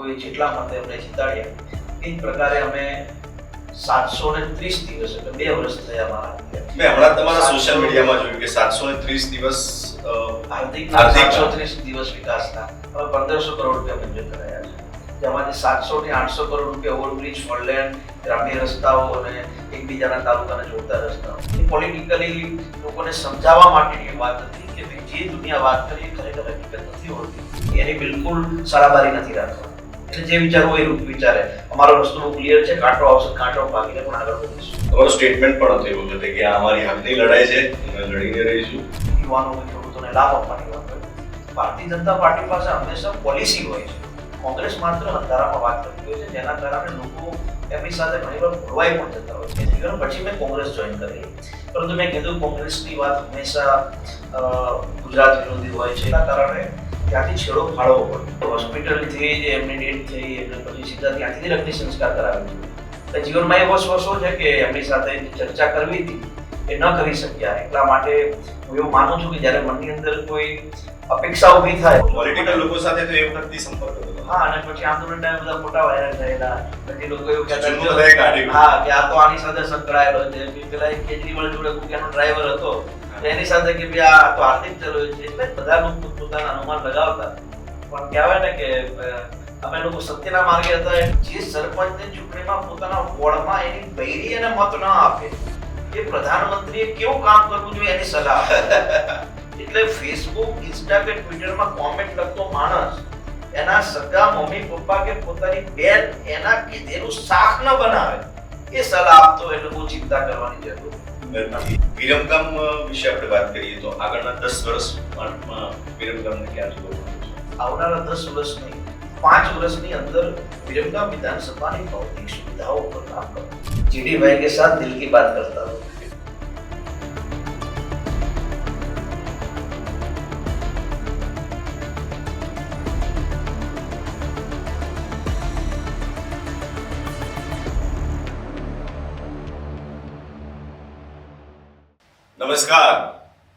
લોકોએ જેટલા મતે અમને જીતાડ્યા એ જ પ્રકારે અમે 730 દિવસ એટલે 2 વર્ષ થયા મારા. મેં હમણાં તમારા સોશિયલ મીડિયામાં જોયું કે 730 દિવસ આર્થિક 730 દિવસ વિકાસના હવે 1500 કરોડ રૂપિયા મંજૂર કરાયા છે, જેમાંથી 700 થી 800 કરોડ રૂપિયા ઓવરબ્રિજ, ફોરલેન, ગ્રામ્ય રસ્તાઓ અને એકબીજાના તાલુકાને જોડતા રસ્તાઓ. એ પોલિટિકલી લોકોને સમજાવવા માટેની વાત હતી કે ભાઈ જે દુનિયા વાત કરી એ ખરેખર હકીકત નથી હોતી, એની બિલકુલ સળાબારી નથી રાખવા. એટલે જે વિચારવું એ રૂપ વિચારે. અમારો રસ્તો બહુ ક્લિયર છે, કાંટો આવશે કાંટો ભાગીને પણ આગળ વધીશું. તમારો સ્ટેટમેન્ટ પણ હતું એવું હતું કે આ અમારી હકની લડાઈ છે, અમે લડીને રહીશું. યુવાનો ખેડૂતોને લાભ આપવાની વાત હોય. ભારતીય જનતા પાર્ટી પાસે હંમેશા પોલિસી હોય છે. કોંગ્રેસ માત્ર અંધારામાં વાત કરતી હોય છે, જેના કારણે લોકો એમની સાથે ઘણીવાર ભોળવાઈ પણ જતા હોય છે. ઇવન પછી મેં કોંગ્રેસ જોઈન કરી, પરંતુ મેં કીધું કોંગ્રેસની વાત હંમેશા ગુજરાત વિરોધી હોય છે, એના કારણે ત્યાંથી છેડો ફાળવો પડે. હોસ્પિટલથી જે એમની ડેથ થઈ એટલે પછી સીધા ત્યાંથી જ અગ્નિ સંસ્કાર કરાવ્યો. એટલે જીવનમાં એ વસ્તુ છે કે એમની સાથે ચર્ચા કરવી હતી એ ન કરી શક્યા. એટલા માટે હું એવું માનું છું કે જ્યારે મનની અંદર કોઈ અપેક્ષા ઊભી થાય, પોલિટિકલ લોકો સાથે તો એ વખતથી સંપર્ક હતો. હા, અને પછી આંદોલન ટાઈમે બધા ફોટા વાયરલ થયેલા, પછી લોકો એવું કહેતા હા કે આ તો આની સાથે સંકળાયેલો છે. પેલા એક કેજરીવાલ જોડે કોઈનો ડ્રાઈવર હતો, એની સાથે કે ભાઈ આ તો આર્થિક ચલો છે. એટલે બધા લોકો પોતાના અનુમાન લગાવતા. પણ કહેવાય ને કે અમે લોકો સત્યના માર્ગે હતા. જે સરપંચની ચૂંટણીમાં પોતાના વોર્ડમાં એની બૈરી અને મત ન આપે, એ પ્રધાનમંત્રીએ કેવું કામ કરવું જોઈએ એની સલાહ આપે. એટલે ફેસબુક, ઇન્સ્ટા કે ટ્વિટરમાં કોમેન્ટ લખતો માણસ એના સગા મમ્મી પપ્પા કે પોતાની બેન એના કીધેલું શાક ન બનાવે એ સલાહ આપતો. એટલે બહુ ચિંતા કરવાની જરૂર નથી. વિરમગામ વિશે આપણે વાત કરીએ તો આગળના 10 વર્ષમાં વિરમગામને ક્યાં જોવા મળે છે? આવનારા 10 વર્ષ નહીં, 5 વર્ષની અંદર વિરમગામ વિધાनसभा भौतिक सुविधाओं पर काम करो. जीडी भाई के साथ दिल की बात करता हूँ. નમસ્કાર.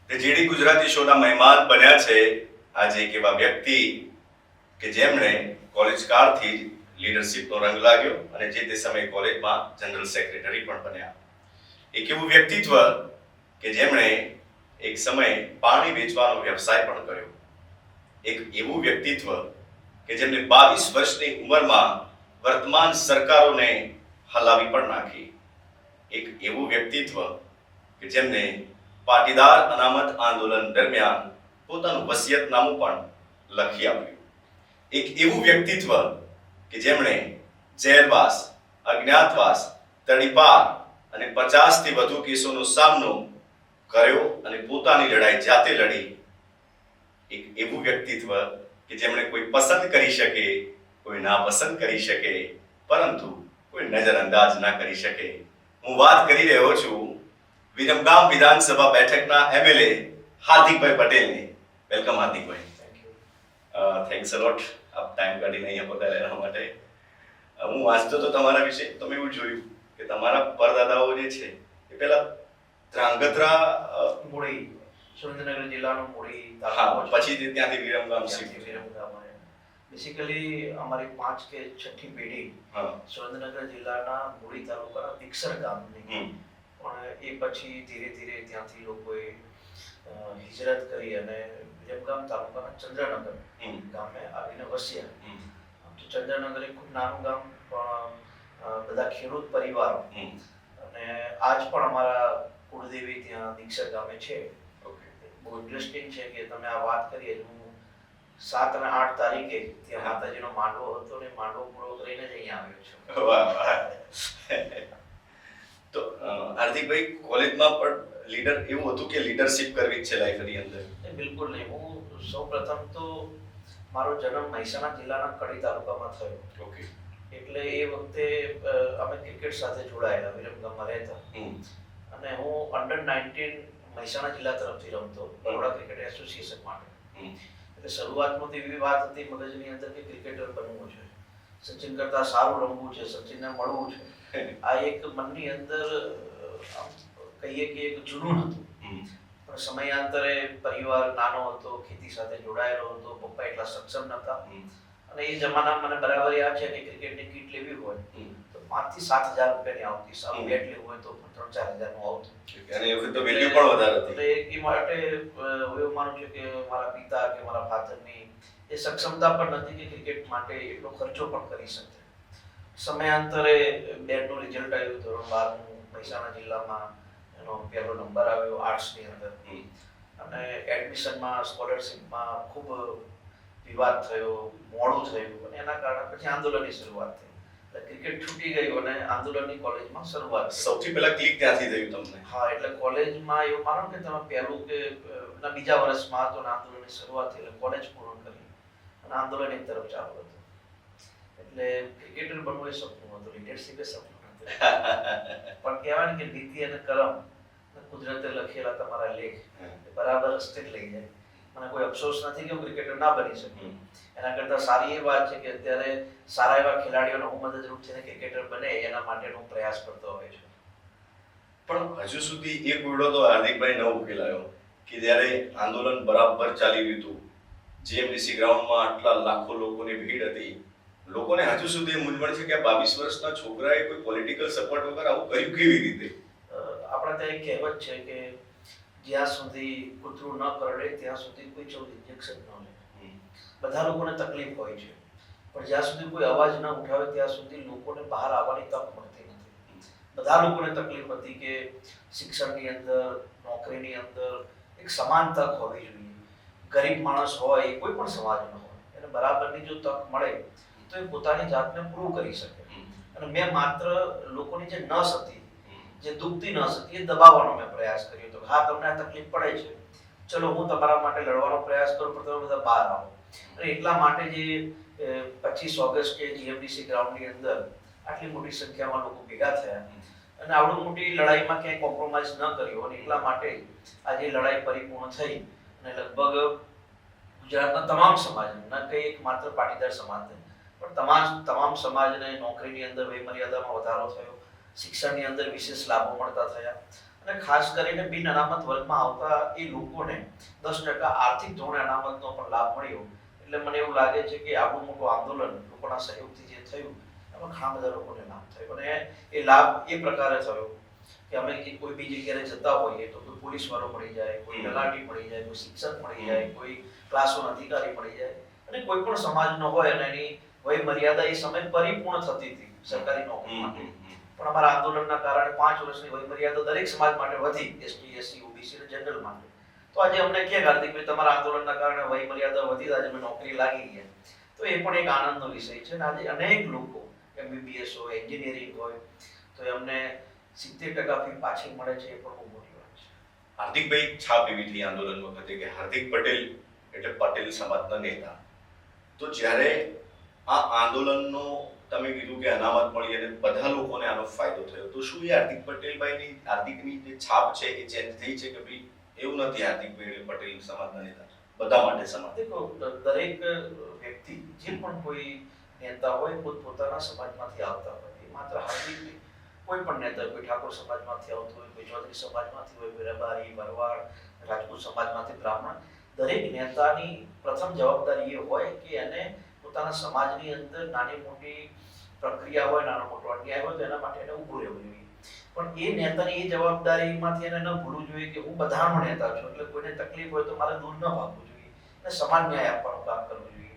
તે જીડી ગુજરાતી શોના મહેમાન બન્યા છે આજે એક એવા વ્યક્તિ કે જેમણે કોલેજ કાળથી જ લીડરશિપનો રંગ લાગ્યો અને જે તે સમયે કોલેજમાં જનરલ સેક્રેટરી પણ બન્યા. એક એવું વ્યક્તિત્વ કે જેમણે એક સમયે પાણી વેચવાનો વ્યવસાય પણ કર્યો. એક એવું વ્યક્તિત્વ કે જેમને 22 વર્ષની ઉંમરમાં વર્તમાન સરકારોને હલાવી પણ નાખી. એક એવું વ્યક્તિત્વ કે જેમને પાટીદાર અનામત આંદોલન દરમિયાન પોતાનું વસિયતનામું પણ લખી આપ્યું. એક એવું વ્યક્તિત્વ કે જેમણે જેલવાસ, અજ્ઞાતવાસ, તડીપાર અને 50 થી વધુ કેસોનો સામનો કર્યો અને પોતાની લડાઈ જાતે લડી. એક એવું વ્યક્તિત્વ કે જેમણે કોઈ પસંદ કરી શકે, કોઈ નાપસંદ કરી શકે, પરંતુ કોઈ નજરઅંદાજ ના કરી શકે. હું વાત કરી રહ્યો છું વિરમગામ વિધાનસભા બેઠકના એમએલએ હાર્દિકભાઈ પટેલની. વેલકમ હાર્દિકભાઈ. થેન્ક્સ અ લોટ આપ ટાઈમ કાઢીને અહીંયા પધાર્યા એના માટે. હું વાંચતો તો તમારા વિશે તો મેં એવું જોયું કે તમારા પરદાદાઓ જે છે એ પહેલા ધ્રાંગધ્રા મૂળી, સુરેન્દ્રનગર જિલ્લાનું મૂળી, હા, પછી ત્યાંથી વિરમગામ શિફ્ટ. બેસિકલી અમારી 5 કે 6ઠી પેઢી સુરેન્દ્રનગર જિલ્લાના મૂળી તાલુકાના દિક્ષર ગામની. પણ એ પછી ધીરે ધીરે ત્યાંથી લોકોએ હિજરત કરી અને વિરમગામ તાલુકાના ચંદ્રનગર ગામે આવીને વસ્યા. ચંદ્રનગર એક ખૂબ નાનું ગામ, પણ બધા ખેડૂત પરિવારો, અને આજ પણ અમારા કુળદેવી ત્યાં દિક્ષર ગામે છે. બહુ ઇન્ટરેસ્ટિંગ છે કે તમે આ વાત કરી. હું 7 અને 8 તારીખે ત્યાં માતાજીનો માંડવો હતો ને માંડવો પૂરો કરીને જ અહીંયા આવ્યો છું. વાહ વાહ. તો હાર્દિકભાઈ, કોલેજમાં પણ લીડર એવું હતું કે લીડરશિપ કરવી છે લાઈફની અંદર? બિલકુલ નહીં. હું સૌપ્રથમ તો મારો જન્મ મહેસાણા જિલ્લાના કડી તાલુકામાં થયો. ઓકે. એટલે એ વખતે અમે ક્રિકેટ સાથે જોડાયેલા, વિરમગામમાં રહેતા. અને હું અંડર 19 મહેસાણા જિલ્લા તરફથી રમતો બરોડા ક્રિકેટ એસોસિએશન માટે. એટલે શરૂઆતમાં તો એવી વાત હતી મગજની અંદર કે ક્રિકેટર બનવું છે, સચિન કરતા સારું રમવું છે, સચિનને મળવું છે. આ એક મનની અંદર કહીએ કે એક જુનૂન હતું. પણ સમયાંતરે પરિવાર નાનો હતો, ખેતી સાથે જોડાયેલો હતો, પપ્પા એટલા સક્ષમ નહોતા અને એ જમાનામાં મને બરાબર યાદ છે કે ક્રિકેટની કીટ લેવી હોય તો 5,000 થી 7,000 રૂપિયાની આવતી. સારું બેટ લેવું હોય તો 3,000-4,000 નું આવતું. અને એ વખતે તો વેલ્યુ પણ વધારે હતી. એટલે એ માટે હું એવું માનું છું કે મારા પિતા કે મારા ફાધરની એ સક્ષમતા પણ નથી કે ક્રિકેટ માટે એટલો ખર્ચો પણ કરી શકે. સમયાંતરે બેટનું રિઝલ્ટ આવ્યું ધોરણ 12 મહેસાણા જિલ્લામાં, એનો પહેલો નંબર આવ્યો આર્ટ્સની અંદર, અને એડમિશનમાં સ્કોલરશિપમાં ખૂબ વિવાદ થયો, મોડું થયું, અને એના કારણે પછી આંદોલનની શરૂઆત થઈ. એટલે ક્રિકેટ છૂટી ગયું અને આંદોલનની કોલેજમાં શરૂઆત થઈ. સૌથી પહેલા ક્લિક ત્યાંથી થયું તમને? હા, એટલે કોલેજમાં એવું માનો કે તમે પહેલું કે બીજા વર્ષમાં હતો ને આંદોલનની શરૂઆત થઈ, એટલે કોલેજ પૂર્ણ કરી અને આંદોલન એક તરફ ચાલુ હતું. એટલે ક્રિકેટર બનવું એ સપનું હતું, લીડરશીપ એ સપનું હતું. પણ કહેવાય ને કે નીતિ અને કર્મ કુદરતે લખેલા તમારા લેખ બરાબર રસ્તે જ લઈ જાય. મને કોઈ અફસોસ નથી કે હું ક્રિકેટર ના બની શકું. એના કરતાં સારી એ વાત છે કે અત્યારે સારા એવા ખેલાડીઓને હું મદદરૂપ થઈને ક્રિકેટર બને એના માટેનો પ્રયાસ કરતો હોય છે. પણ હજુ સુધી એક કોયડો તો હાર્દિકભાઈ ન ઉકેલાયો કે જ્યારે આંદોલન બરાબર ચાલી રહ્યું હતું, જીએમડીસી ગ્રાઉન્ડમાં આટલા લાખો લોકોની ભીડ હતી, લોકોને હજુ સુધી મૂંઝવણ છે કે 22 વર્ષના છોકરાએ કોઈ પોલિટિકલ સપોર્ટ વગર આવું કર્યું કેવી રીતે? આપણે ત્યાં એક કહેવત છે કે જ્યાં સુધી કૂતરું ન કરડે ત્યાં સુધી કોઈ 14 ઇન્જેક્શન ન લે. બધા લોકોને તકલીફ હોય છે, પણ જ્યાં સુધી કોઈ અવાજ ન ઉઠાવે ત્યાં સુધી લોકોને બહાર આવવાની તક મળતી નથી. બધા લોકોને તકલીફ હતી કે શિક્ષણની અંદર, નોકરીની અંદર એક સમાન તક હોવી જોઈએ. ગરીબ માણસ હોય, કોઈ પણ સમાજનો હોય, એને બરાબરની જો તક મળે તો એ પોતાની જાતને પ્રૂવ કરી શકે. અને મેં માત્ર લોકોની જે નસ હતી, જે દુખતી નસ હતી, એ દબાવવાનો મેં પ્રયાસ કર્યો હતો. હા, તમને આ તકલીફ પડે છે, ચલો હું તમારા માટે લડવાનો પ્રયાસ કરું, પણ તમે બધા બહાર આવો. અને એટલા માટે જે 25 ઓગસ્ટે જીએમડીસી ગ્રાઉન્ડની અંદર આટલી મોટી સંખ્યામાં લોકો ભેગા થયા અને આવડી મોટી લડાઈમાં ક્યાંય કોમ્પ્રોમાઇઝ ન કર્યો, અને એટલા માટે આજે લડાઈ પરિપૂર્ણ થઈ અને લગભગ ગુજરાતના તમામ સમાજને, ન કે એક માત્ર પાટીદાર સમાજને, પણ તમામ સમાજને નોકરીની અંદર વયમર્યાદામાં વધારો થયો, શિક્ષણની અંદર વિશેષ લાભો મળતા થયા, અને ખાસ કરીને બિન અનામત વર્ગમાં આવતા એ લોકોને 10% આર્થિક ધોરણે અનામતનો પણ લાભ મળ્યો. એટલે મને એવું લાગે છે કે આટલું મોટું આંદોલન લોકોના સહયોગથી જે થયું એમાં ઘણા બધા લોકોને લાભ થયો. અને એ લાભ એ પ્રકારે થયો કે અમે કોઈ બી જગ્યાએ જતા હોઈએ તો કોઈ પોલીસ વાળો મળી જાય, કોઈ તલાટી મળી જાય, કોઈ શિક્ષક મળી જાય, કોઈ ક્લાસનો અધિકારી મળી જાય, અને કોઈ પણ સમાજનો હોય અને એની વય મર્યાદા એ સમય પરિપૂર્ણ થતી હતી સરકારી નોકરી માટે. પણ અમારા આંદોલનના કારણે 5 વર્ષની વય મર્યાદા દરેક સમાજ માટે વધી, એસટી, એસસી, ઓબીસી અને જનરલ માટે. તો આજે અમને કે હાર્દિકભાઈ તમારા આંદોલનના કારણે વય મર્યાદા વધી, આજે અમે નોકરી લાગી ગયા. તો એ પણ એક આનંદનો વિષય છે. આજે અનેક લોકો MBBS હોય, એન્જિનિયરિંગ હોય, તો એમને 70% ફી પાછી મળે છે, એ પણ બહુ મોટી વાત છે. હાર્દિકભાઈ છાપ એવી થઈ આંદોલન વખતે કે હાર્દિક પટેલ એટલે પટેલ સમાજના નેતા. તો જ્યારે આ આંદોલનનો તમે કીધું કે અનામત મળી અને બધા લોકોને આનો ફાયદો થયો, તો શું એ હાર્દિક હાર્દિકની જે છાપ છે એ ચેન્જ થઈ છે કે ભાઈ એવું નથી હાર્દિકભાઈ પટેલ સમાજના નેતા બધા માટે સમાન? દેખો, દરેક વ્યક્તિ જે પણ કોઈ નેતા હોય પોતાના સમાજમાંથી આવતા હોય. એ માત્ર હાર્દિક કોઈ પણ નેતા, કોઈ ઠાકોર સમાજમાંથી આવતો હોય, કોઈ ચૌધરી સમાજમાંથી હોય, કોઈ રબારી, ભરવાડ, રાજપૂત સમાજમાંથી બ્રાહ્મણ, દરેક નેતાની પ્રથમ જવાબદારી એ હોય કે એને પોતાના સમાજની અંદર નાની મોટી પ્રક્રિયા હોય, નાનો મોટો અન્યાય હોય તો એના માટે એને ઊભું રહેવું જોઈએ. પણ એ નેતાની એ જવાબદારીમાંથી એને ન ભૂલવું જોઈએ કે હું બધાનો નેતા છું, એટલે કોઈને તકલીફ હોય તો મારે દૂર ન ભાગવું જોઈએ અને સમાન ન્યાય આપવાનું કામ કરવું જોઈએ.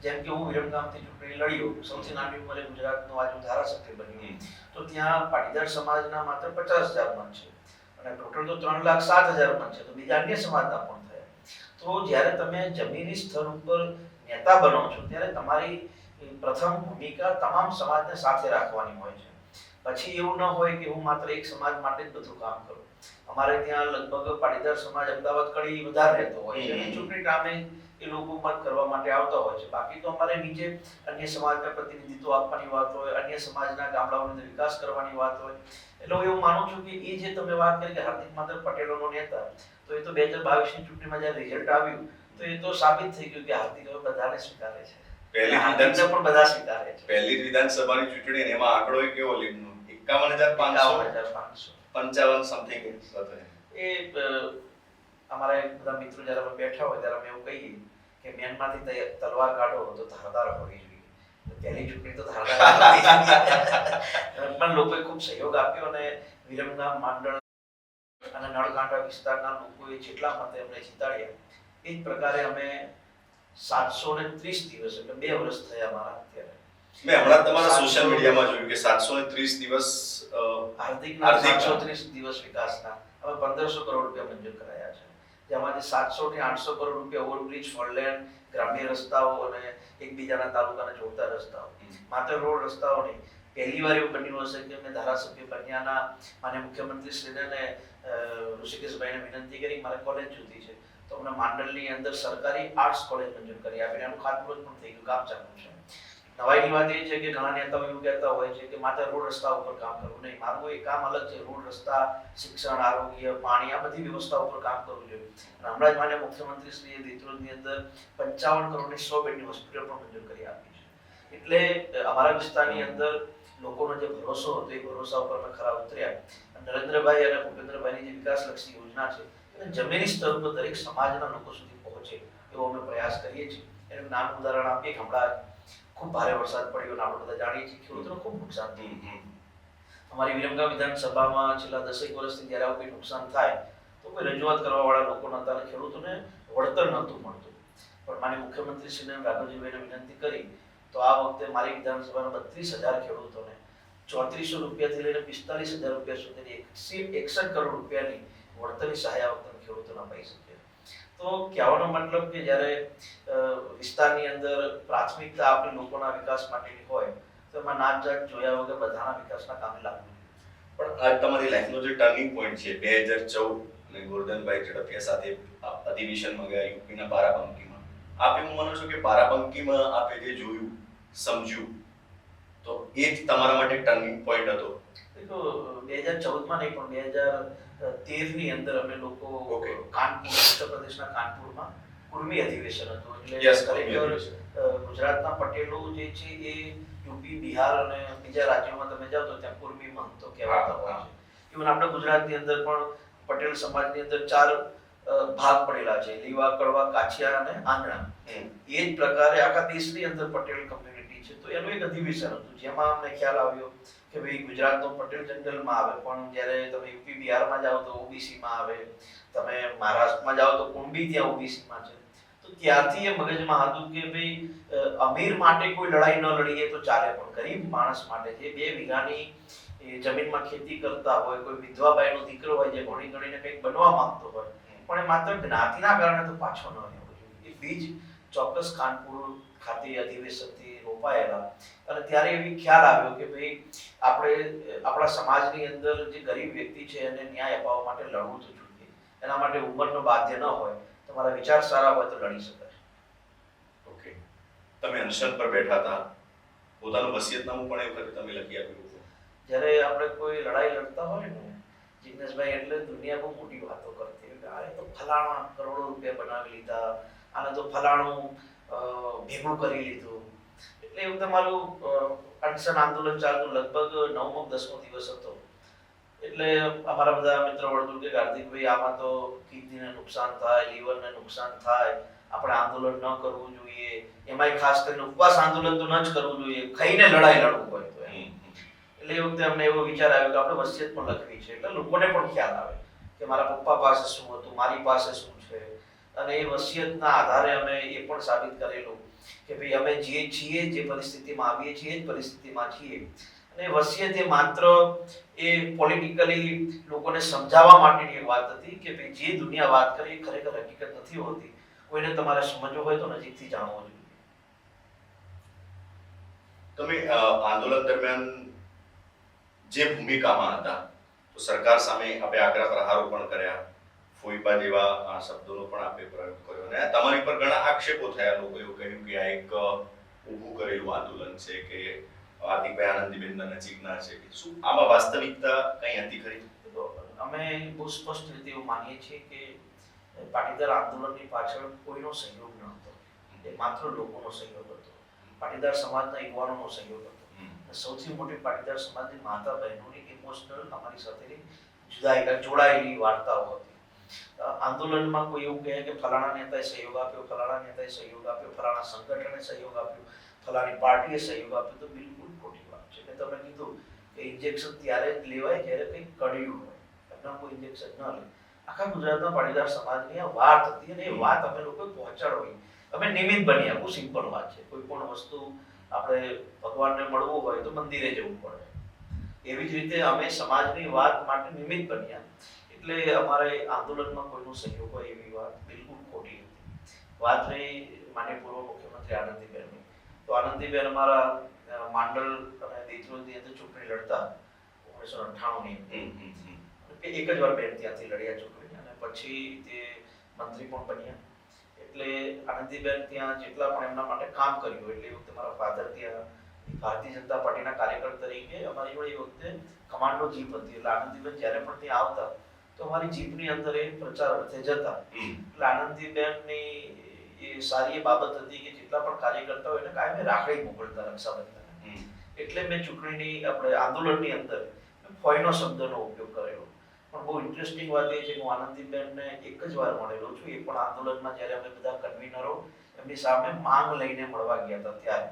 જેમ કે હું વિરમગામથી ચૂંટણી લડ્યો, સૌથી નાની ઉંમરે ગુજરાતનો આજે ધારાસભ્ય બન્યો, તો ત્યાં પાટીદાર સમાજના માત્ર 50,000 મત છે અને ટોટલ તો 3,07,000 મત છે, તો બીજા અન્ય સમાજના પણ થયા. તો જ્યારે તમે જમીની સ્તર ઉપર નેતા બનો છો ત્યારે તમારી પ્રથમ ભૂમિકા તમામ સમાજને સાથે રાખવાની હોય છે. પછી એવું ન હોય કે હું માત્ર એક સમાજ માટે જ બધું કામ કરું. અમારે ત્યાં લગભગ પાટીદાર સમાજ અમદાવાદ કડી વધારે રહેતો હોય છે અને ચૂંટણી ટાઈમે એ લોકો મત કરવા માટે આવતા હોય છે. બાકી તો અમારે નીચે અન્ય સમાજને પ્રતિનિધિત્વ આપવાની વાત હોય, અન્ય સમાજના ગામડાઓનો વિકાસ કરવાની વાત હોય. એટલે હું એવું માનું છું કે એ જે તમે વાત કરી કે હાર્દિક માત્ર પટેલોનો નેતા, તો એ તો 2022ની ચૂંટણીમાં જ્યારે રિઝલ્ટ આવ્યું તો એ તો સાબિત થઈ ગયું કે હાર્દિક હવે બધાને સ્વીકારે છે. પહેલી વિધાનસભાની ચૂંટણી એમાં આંકડો કેવો લીધો? 51,555 સમથિંગ. એ અમારા બધા મિત્રો જ્યારે અમે બેઠા હોય ત્યારે અમે એવું કહીએ કે મેનમાંથી તલવાર કાઢો તો ધારદાર હોવી જોઈએ. પહેલી ચૂંટણી તો ધારણા પણ લોકોએ ખૂબ સહયોગ આપ્યો અને વિરમગામ માંડળ અને નળકાંઠા વિસ્તારના લોકોએ જેટલા મતે અમને જીતાડ્યા એ જ પ્રકારે અમે 730 દિવસ એટલે 2 વર્ષ થયા મારા અત્યારે. મેં હમણાં તમારા સોશિયલ મીડિયામાં જોયું કે 730 દિવસ હાર્દિકના 730 દિવસ વિકાસના હવે 1500 કરોડ રૂપિયા મંજૂર કરાયા છે, જેમાંથી 700 થી 800 કરોડ રૂપિયા ઓવરબ્રિજ, ફોરલેન, ગ્રામ્ય રસ્તાઓ અને એકબીજાના તાલુકાને જોડતા રસ્તાઓ. માત્ર રોડ રસ્તાઓ નહીં, પહેલી વાર એવું બન્યું હશે કે મેં ધારાસભ્ય બન્યાના માન્ય મુખ્યમંત્રી શ્રીને ઋષિકેશભાઈને વિનંતી કરી મારે કોલેજ જોતી છે તો અમને માંડલની અંદર સરકારી આર્ટ્સ કોલેજ મંજૂર કરી આપીને એનું ખાતમુહૂર્ત પણ થઈ ગયું, કામ ચાલુ છે. નવાઈની વાત એ છે કે ઘણા નેતાઓ એવું કહેતા હોય છે કે માત્ર રોડ રસ્તા ઉપર કામ કરવું નહીં, મારું એ કામ અલગ છે. રોડ રસ્તા, શિક્ષણ, આરોગ્ય, પાણી આ બધી વ્યવસ્થા ઉપર કામ કરવું જોઈએ. અને હમણાં જ માન્ય મુખ્યમંત્રી શ્રીએ દેત્રોજની અંદર 55 કરોડની 100 બેડની હોસ્પિટલ પણ મંજૂર કરી આપી છે. એટલે અમારા વિસ્તારની અંદર લોકોનો જે ભરોસો હતો એ ભરોસા ઉપર અમે ખરા ઉતર્યા. નરેન્દ્રભાઈ અને ભૂપેન્દ્રભાઈની જે વિકાસલક્ષી યોજના છે એ જમીની સ્તર પર દરેક સમાજના લોકો સુધી પહોંચે એવો અમે પ્રયાસ કરીએ છીએ. એનું નાનું ઉદાહરણ આપીએ કે હમણાં ખૂબ ભારે વરસાદ પડ્યો અને આપણે બધા જાણીએ છીએ ખેડૂતોને ખૂબ નુકસાન થયું. અમારી વિરમગામ વિધાનસભામાં છેલ્લા 10 વર્ષથી જ્યારે આવું કોઈ નુકસાન થાય તો કોઈ રજૂઆત કરવાવાળા લોકો નહોતા અને ખેડૂતોને વળતર નહોતું મળતું. પણ માન્ય મુખ્યમંત્રી શ્રીને રાઘવજીભાઈને વિનંતી કરી તો આ વખતે મારી વિધાનસભાના 32,000 ખેડૂતોને 3400 રૂપિયાથી લઈને 45,000 રૂપિયા સુધીની 161 કરોડ રૂપિયાની વળતરની સહાય આ વખતે ખેડૂતોને અપાઈ શકે. તો કહેવાનો મતલબ કે જ્યારે વિસ્તારની અંદર પ્રાથમિકતા આપણી લોકોના વિકાસ માટેની હોય તો એમાં નાત જાત જોયા વગર બધાના વિકાસના કામે લાગવું. પણ આ તમારી લાઈફનો જે ટર્નિંગ પોઈન્ટ છે 2014 અને ગોરધનભાઈ ઝડપિયા સાથે અધિવેશનમાં ગયા યુપીના બારાબંકીમાં, આપ એવું માનો છો કે બારાબંકીમાં આપે જે જોયું સમજ્યું તો એ જ તમારા માટે ટર્નિંગ પોઈન્ટ હતો? તો 2014માં નહીં પણ 2013 ની અંદર અમે લોકો કાનપુર, ઉત્તર પ્રદેશના કાનપુરમાં કુર્મી અધિવેશન હતું. એટલે ખરેખર ગુજરાતના પટેલો જે છે એ યુપી, બિહાર અને બીજા રાજ્યોમાં તમે જાઓ તો ત્યાં કુર્મી મહંતો કહેવાતા હોય છે. ઇવન આપણે ગુજરાતની અંદર પણ પટેલ સમાજની અંદર 4 ભાગ પડેલા છે, લીવા, કડવા, કાછિયા અને આંગણા. એ જ પ્રકારે આખા દેશની અંદર પટેલ કમ્યુનિટી છે. તો એનું એક અધિવેશન હતું જેમાં અમને ખ્યાલ આવ્યો કે ભાઈ ગુજરાતનો પટેલ જનરલમાં આવે પણ જ્યારે તમે યુપી, બિહારમાં જાઓ તો ઓબીસીમાં આવે, તમે મહારાષ્ટ્રમાં જાઓ તો કુંબી ત્યાં ઓબીસીમાં છે. તો ત્યારથી એ મગજમાં હતું કે ભાઈ અમીર માટે કોઈ લડાઈ ન લડીએ તો ચાલે પણ ગરીબ માણસ માટે જે 2 વીઘાની જમીનમાં ખેતી કરતા હોય, કોઈ વિધવા બાઈનો દીકરો હોય જે ભણી ગણીને કંઈક બનવા માંગતો હોય પણ એ માત્ર જ્ઞાતિના કારણે તો પાછો ન રહેવો જોઈએ. એ બીજ ચોક્કસ કાનપુર ખાતે અધિવેશનથી રોપાયેલા અને ત્યારે એવી ખ્યાલ આવ્યો કે ભાઈ આપણે આપણા સમાજની અંદર જે ગરીબ વ્યક્તિ છે એને ન્યાય અપાવવા માટે લડવું તો જોઈએ. એના માટે ઉંમરનો બાધ્ય ન હોય, તમારા વિચાર સારા હોય તો લડી શકાય. ઓકે, તમે અનશન પર બેઠા હતા, પોતાનું વસિયતનામું પણ એ વખતે તમે લખી આપ્યું હતું. જ્યારે આપણે કોઈ લડાઈ લડતા હોય ને જિગ્નેશભાઈ, એટલે દુનિયા બહુ મોટી વાતો કરતી કે આને તો ફલાણા કરોડો રૂપિયા બનાવી લીધા, આને તો ફલાણું ભેગું કરી લીધું. એટલે એવું તમારું અનશન આંદોલન ચાલતું લગભગ 9મો 10મો દિવસ હતો. એટલે અમારા બધા મિત્રો વળતું કે હાર્દિકભાઈ આમાં તો કિડનીને નુકસાન થાય, લીવરને નુકસાન થાય, આપણે આંદોલન ન કરવું જોઈએ, એમાંય ખાસ કરીને ઉપવાસ આંદોલન તો ન જ કરવું જોઈએ, ખાઈને લડાઈ લડવું હોય તો. એટલે એ વખતે અમને એવો વિચાર આવ્યો કે આપણે વસિયત પણ લખવી છે એટલે લોકોને પણ ખ્યાલ આવે કે મારા પપ્પા પાસે શું હતું, મારી પાસે શું છે. અને એ વસિયતના આધારે અમે એ પણ સાબિત કરેલું કે ભાઈ અમે જે છીએ, જે પરિસ્થિતિમાં આવીએ છીએ એ જ પરિસ્થિતિમાં છીએ. અને વસિયત એ માત્ર એ પોલિટિકલી લોકોને સમજાવવા માટેની એક વાત હતી કે ભાઈ જે દુનિયા વાત કરે એ ખરેખર હકીકત નથી હોતી. કોઈને તમારે સમજવું હોય તો નજીકથી જાણવું જોઈએ. તમે આંદોલન દરમિયાન જે ભૂમિકામાં હતા તો સરકાર સામે આપે આકરા પ્રહારો પણ કર્યા, ફોઈપા જેવા શબ્દોનો પણ આપે પ્રયોગ કર્યો અને તમારી પર ઘણા આક્ષેપો થયા. લોકો એવું કહ્યું કે આ એક ઊભું કરેલું આંદોલન છે કે હાર્દિકભાઈ આનંદીબેનના નજીકના છે. શું આમાં વાસ્તવિકતા કઈ હતી ખરી? અમે બહુ સ્પષ્ટ રીતે એવું માનીએ છીએ કે પાટીદાર આંદોલનની પાછળ કોઈનો સહયોગ ન હતો, એ માત્ર લોકોનો સહયોગ હતો, પાટીદાર સમાજના યુવાનોનો સહયોગ હતો. સૌથી મોટી પાટીદાર સમાજની માતા બહેનોની ઇમોશનલ અમારી સાથે જોડાયેલી વાર્તાઓ હતી. આંદોલનમાં કોઈ એવું કહે કે ફલાણા નેતાએ સહયોગ આપ્યો, ફલાણા નેતાએ સહયોગ આપ્યો, ફલાણા સંગઠને સહયોગ આપ્યો, ફલાણી પાર્ટીએ સહયોગ આપ્યો તો બિલકુલ ખોટી વાત છે. મેં તમને કીધું કે ઇન્જેક્શન ત્યારે જ લેવાય જ્યારે કંઈક કડ્યું હોય, એમના કોઈ ઇન્જેક્શન ન લે. આખા ગુજરાતના પાટીદાર સમાજની આ વાત હતી અને એ વાત અમે લોકો પહોંચાડવી, અમે નિમિત્ત બન્યા. બહુ સિમ્પલ વાત છે. કોઈ પણ વસ્તુ આપણે ભગવાનને મળવું હોય તો મંદિરે જવું પડે, એવી જ રીતે અમે સમાજની વાત માટે નિમિત્ત બન્યા. એટલે અમારે આંદોલનમાં કોઈનો સહયોગ હોય એવી વાત બિલકુલ ખોટી હતી. વાત રહી માનનીય પૂર્વ મુખ્યમંત્રી આનંદીબેનની, તો આનંદીબેન અમારા માંડલ અને દેત્રોજની અંદર ચૂંટણી લડતા 1998ની એક જ વાર બેન ત્યાંથી લડ્યા ચૂંટણી, અને પછી તે મંત્રી પણ બન્યા. એટલે આનંદીબેન ત્યાં જેટલા પણ એમના માટે કામ કર્યું, એટલે એ વખતે મારા ફાધર ત્યાં ભારતીય જનતા પાર્ટીના કાર્યકર તરીકે અમારી જોડે એ વખતે કમાન્ડો જીપ હતી. એટલે આનંદીબેન જ્યારે પણ ત્યાં આવતા તો અમારી જીપની અંદર એ પ્રચાર અર્થે જતા. એટલે આનંદીબેનની એ સારી એ બાબત હતી કે જેટલા પણ કાર્યકર્તા હોય એને કાયમે રાખડી મોકલતા રક્ષાબંધન. એટલે મેં ચૂંટણીની આપણે આંદોલનની અંદર ફોઈનો શબ્દનો ઉપયોગ કરેલો. પણ બહુ ઇન્ટરેસ્ટિંગ વાત એ છે કે હું આનંદીબેનને એક જ વાર મળેલો છું, એ પણ આંદોલનમાં જ્યારે અમે બધા કન્વીનરો એમની સામે માંગ લઈને મળવા ગયા હતા ત્યારે.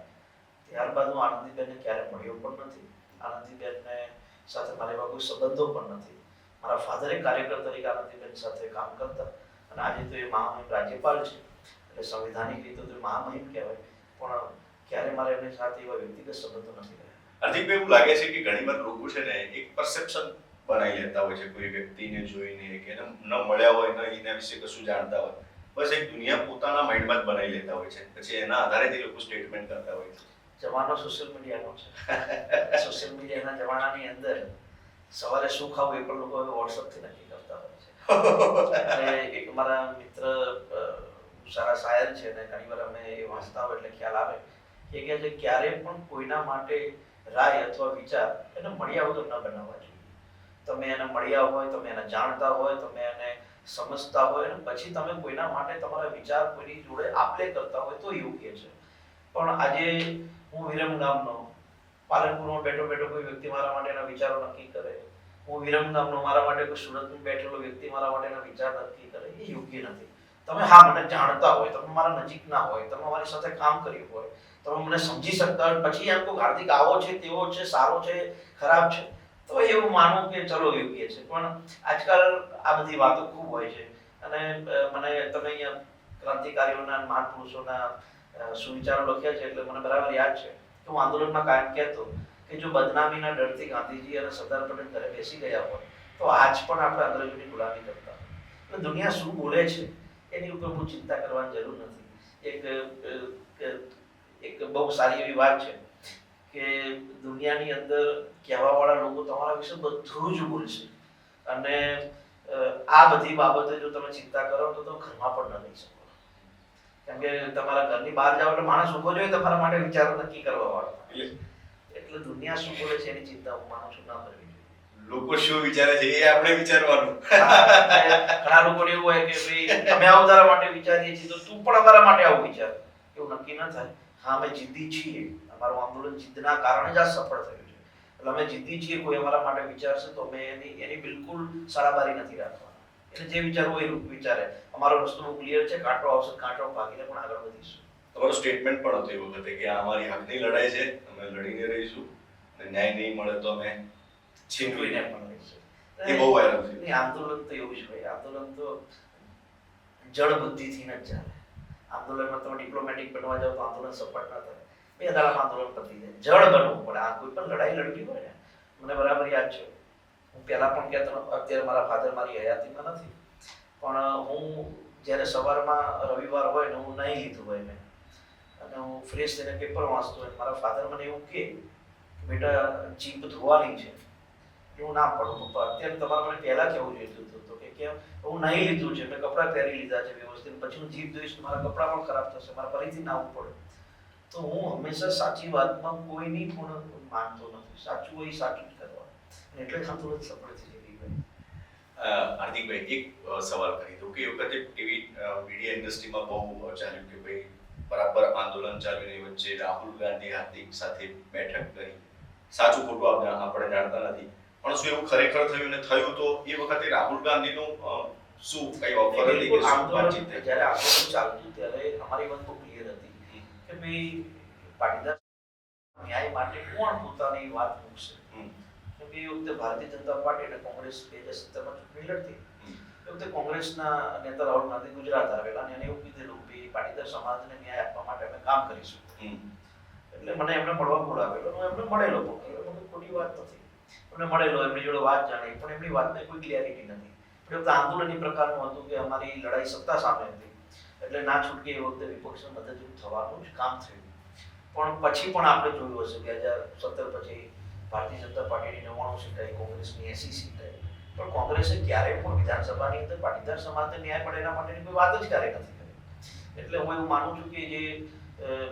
ત્યારબાદ હું આનંદીબેનને ક્યારે મળ્યો પણ નથી. આનંદીબેનને સાથે મારા એવા કોઈ સંબંધો પણ નથી. મારા ફાધરે કાર્યકર તરીકે આનંદીબેન સાથે કામ કરતા, અને આજે તો એ મહામહિમ રાજ્યપાલ છે, એટલે સંવિધાનિક રીતે તો મહામહિમ કહેવાય, પણ ક્યારે મારે એમની સાથે એવા વ્યક્તિગત સંબંધો નથી રહ્યા. હાર્દિકભાઈ, એવું લાગે છે કે ઘણીવાર લોકો છે ને એક પરસેપ્શન બનાવી લેતા હોય છે કોઈ વ્યક્તિને જોઈને, કે એને ન મળ્યા હોય, ન એના વિશે કશું જાણતા હોય, બસ એક દુનિયા પોતાના માઇન્ડમાં જ બનાવી લેતા હોય છે. પછી એના આધારે તે લોકો સ્ટેટમેન્ટ કરતા હોય છે. જમાનો સોશિયલ મીડિયાનો છે. સોશિયલ મીડિયાના જમાનાની અંદર સવારે શું ખાવું એ પણ લોકો હવે વોટ્સઅપથી નક્કી કરતા હોય છે. એટલે એક મારા મિત્ર સારા શાયર છે, અને ઘણીવાર અમે એ વાંચતા હોય એટલે ખ્યાલ આવે કે કહે છે ક્યારે પણ કોઈના માટે રાય અથવા વિચાર એને મળ્યા વગર ન બનાવવા જોઈએ. તમે એને મળ્યા હોય, તમે એને જાણતા હોય, તમે એને સમજતા હોય, અને પછી તમે કોઈના માટે તમારા વિચાર કોઈની જોડે આપલે કરતા હોય તો યોગ્ય છે. પણ આજે હું વિરમગામનો, પાલનપુરમાં બેઠો બેઠો કોઈ વ્યક્તિ મારા માટે એના વિચારો નક્કી કરે, હું વિરમગામનો, મારા માટે કોઈ સુરતમાં બેઠેલો વ્યક્તિ મારા માટે એના વિચાર નક્કી કરે, એ યોગ્ય નથી. તમે હા મને જાણતા હોય, તમે મારા નજીકના હોય, તમે મારી સાથે કામ કર્યું હોય, તમે મને સમજી શકતા હોય, પછી એમ કહો હાર્દિક આવો છે, તેવો છે, સારો છે, ખરાબ છે, તો એવું માનું કે ચલો યોગ્ય છે. પણ આજકાલ આ બધી વાતો ખૂબ હોય છે, અને મને તમે અહીંયા ક્રાંતિકારીઓના, મહાપુરુષોના સુવિચારો લખ્યા છે, એટલે મને બરાબર યાદ છે કે હું આંદોલનમાં કાયમ કહેતો કે જો બદનામીના ડરથી ગાંધીજી અને સરદાર પટેલ ઘરે બેસી ગયા હોય તો આજ પણ આપણે અંગ્રેજોની ગુલામી કરતા. એટલે દુનિયા શું બોલે છે એની ઉપર બહુ ચિંતા કરવાની જરૂર નથી. એક બહુ સારી એવી વાત છે કે દુનિયાની અંદર કહેવાવાળા લોકો તમારા વિશે બધું જ બોલશે, અને આ બધી બાબતે જો તમે ચિંતા કરો તો તમે ઘરમાં પણ ન રહી શકો. કેમ કે તમારા ઘરની બહાર જાઓ એટલે માણસ ઉભો જોઈએ તમારા માટે વિચારો નક્કી કરવા વાળો. એટલે દુનિયા શું બોલે છે એની ચિંતા હું માનું છું ના કરવી જોઈએ. લોકો શું વિચારે છે એ આપણે વિચારવાનું. ઘણા લોકોને એવું હોય કે ભાઈ અમે આવું તારા માટે વિચારીએ છીએ તો તું પણ અમારા માટે આવું વિચાર. એવું નક્કી ન થાય. હા, અમે જિદ્દી છીએ, અમારું આંદોલન જિદ્દના કારણે જ આ સફળ થયું છે. એટલે અમે જિદ્દી છીએ, કોઈ અમારા માટે વિચારશે તો અમે એની બિલકુલ સારાબારી નથી રાખવાના. એટલે જે વિચારવું એ વિચારે. અમારો રસ્તો બહુ ક્લિયર છે, કાંટો આવશે કાંટો ભાગીને પણ આગળ વધીશું. તમારો સ્ટેટમેન્ટ પણ હતો એ વખતે કે આ અમારી હકની લડાઈ છે, અમે લડીને રહીશું, અને ન્યાય નહીં મળે તો અમે છીનવીને પણ રહીશું. એ બહુ વાયરલ થયું. આંદોલન તો એવું જ હોય. આંદોલન તો જળ બુદ્ધિથી ન ચાલે. આંદોલનમાં તમે ડિપ્લોમેટિક બનવા જાવ તો આંદોલન સફળ ના થાય. બે દાડામાં આંદોલન પતી જાય. જળ બનવું પડે. આ કોઈ પણ લડાઈ લડવી હોય ને, મને બરાબર યાદ છે, હું પહેલા પણ કહેતો, અત્યારે મારા ફાધર મારી હયાતીમાં નથી, પણ હું જ્યારે સવારમાં રવિવાર હોય ને હું નહીં લીધું હોય મેં, અને હું ફ્રેશ થઈને પેપર વાંચતો હોય, મારા ફાધર મને એવું કહે બેટા જીભ ધોવાની છે. હું ના પડું પપ્પા, અત્યારે તમારે મને પહેલા કેવું જોઈતું હતું તો કે કેમ હું નહીં લીધું છે, મેં કપડાં પહેરી લીધા છે વ્યવસ્થિત, પછી હું જીભ ધોઈશ તો મારા કપડાં પણ ખરાબ થશે, મારે ફરીથી નાવું પડે. તો હું હંમેશા સાચી વાતમાં કોઈની પણ માનતો નથી. સાચું હોય સાચું જ કરવાનું, એટલે આંદોલન સફળ થઈ ગઈ. હાર્દિકભાઈ, એક સવાલ કરી દઉં કે એ વખતે ટીવી મીડિયા ઇન્ડસ્ટ્રીમાં બહુ ચાલ્યું કે ભાઈ બરાબર આંદોલન ચાલ્યું, એ વચ્ચે રાહુલ ગાંધી હાર્દિક સાથે બેઠક કરી. સાચું ખોટું આપણે જાણતા નથી, પણ શું એવું ખરેખર થયું ને થયું તો એ વખતે રાહુલ ગાંધીનું શું કઈ ઓફર હતી કે શું વાતચીત થઈ? જ્યારે આંદોલન ચાલતું ત્યારે અમારી વાત બહુ ક્લિયર હતી કે ભાઈ પાટીદાર ન્યાય માટે કોણ પોતાની વાત મૂકશે? કેમ કે એ વખતે ભારતીય જનતા પાર્ટી અને કોંગ્રેસ 2017માં ચૂંટણી લડતી. એ વખતે કોંગ્રેસના નેતા રાહુલ ગાંધી ગુજરાત આવેલા અને એને એવું કીધેલું કે પાટીદાર સમાજને ન્યાય આપવા માટે અમે કામ કરીશું. એટલે મને એમને મળવા બોલાવેલો, હું એમને મળેલો, પણ ખોટી વાત નથી. એમને મળેલો, એમની જોડે વાત જાણી, પણ એમની વાતને કોઈ ક્લિયરિટી નથી. એ વખતે આંદોલન એ પ્રકારનું હતું કે અમારી લડાઈ સત્તા સામે હતી, એટલે ના છૂટકે એ વખતે વિપક્ષને મદદરૂપ થવાનું જ કામ થયું. પણ પછી પણ આપણે જોયું હશે 2017 પછી ભારતીય જનતા પાર્ટીની 99 સીટ આવી, કોંગ્રેસની 80 સીટ આવી, પણ કોંગ્રેસે ક્યારેય પણ વિધાનસભાની અંદર પાટીદાર સમાજને ન્યાય મળે એના માટેની કોઈ વાત જ ક્યારેય નથી કરી. એટલે હું એવું માનું છું કે જે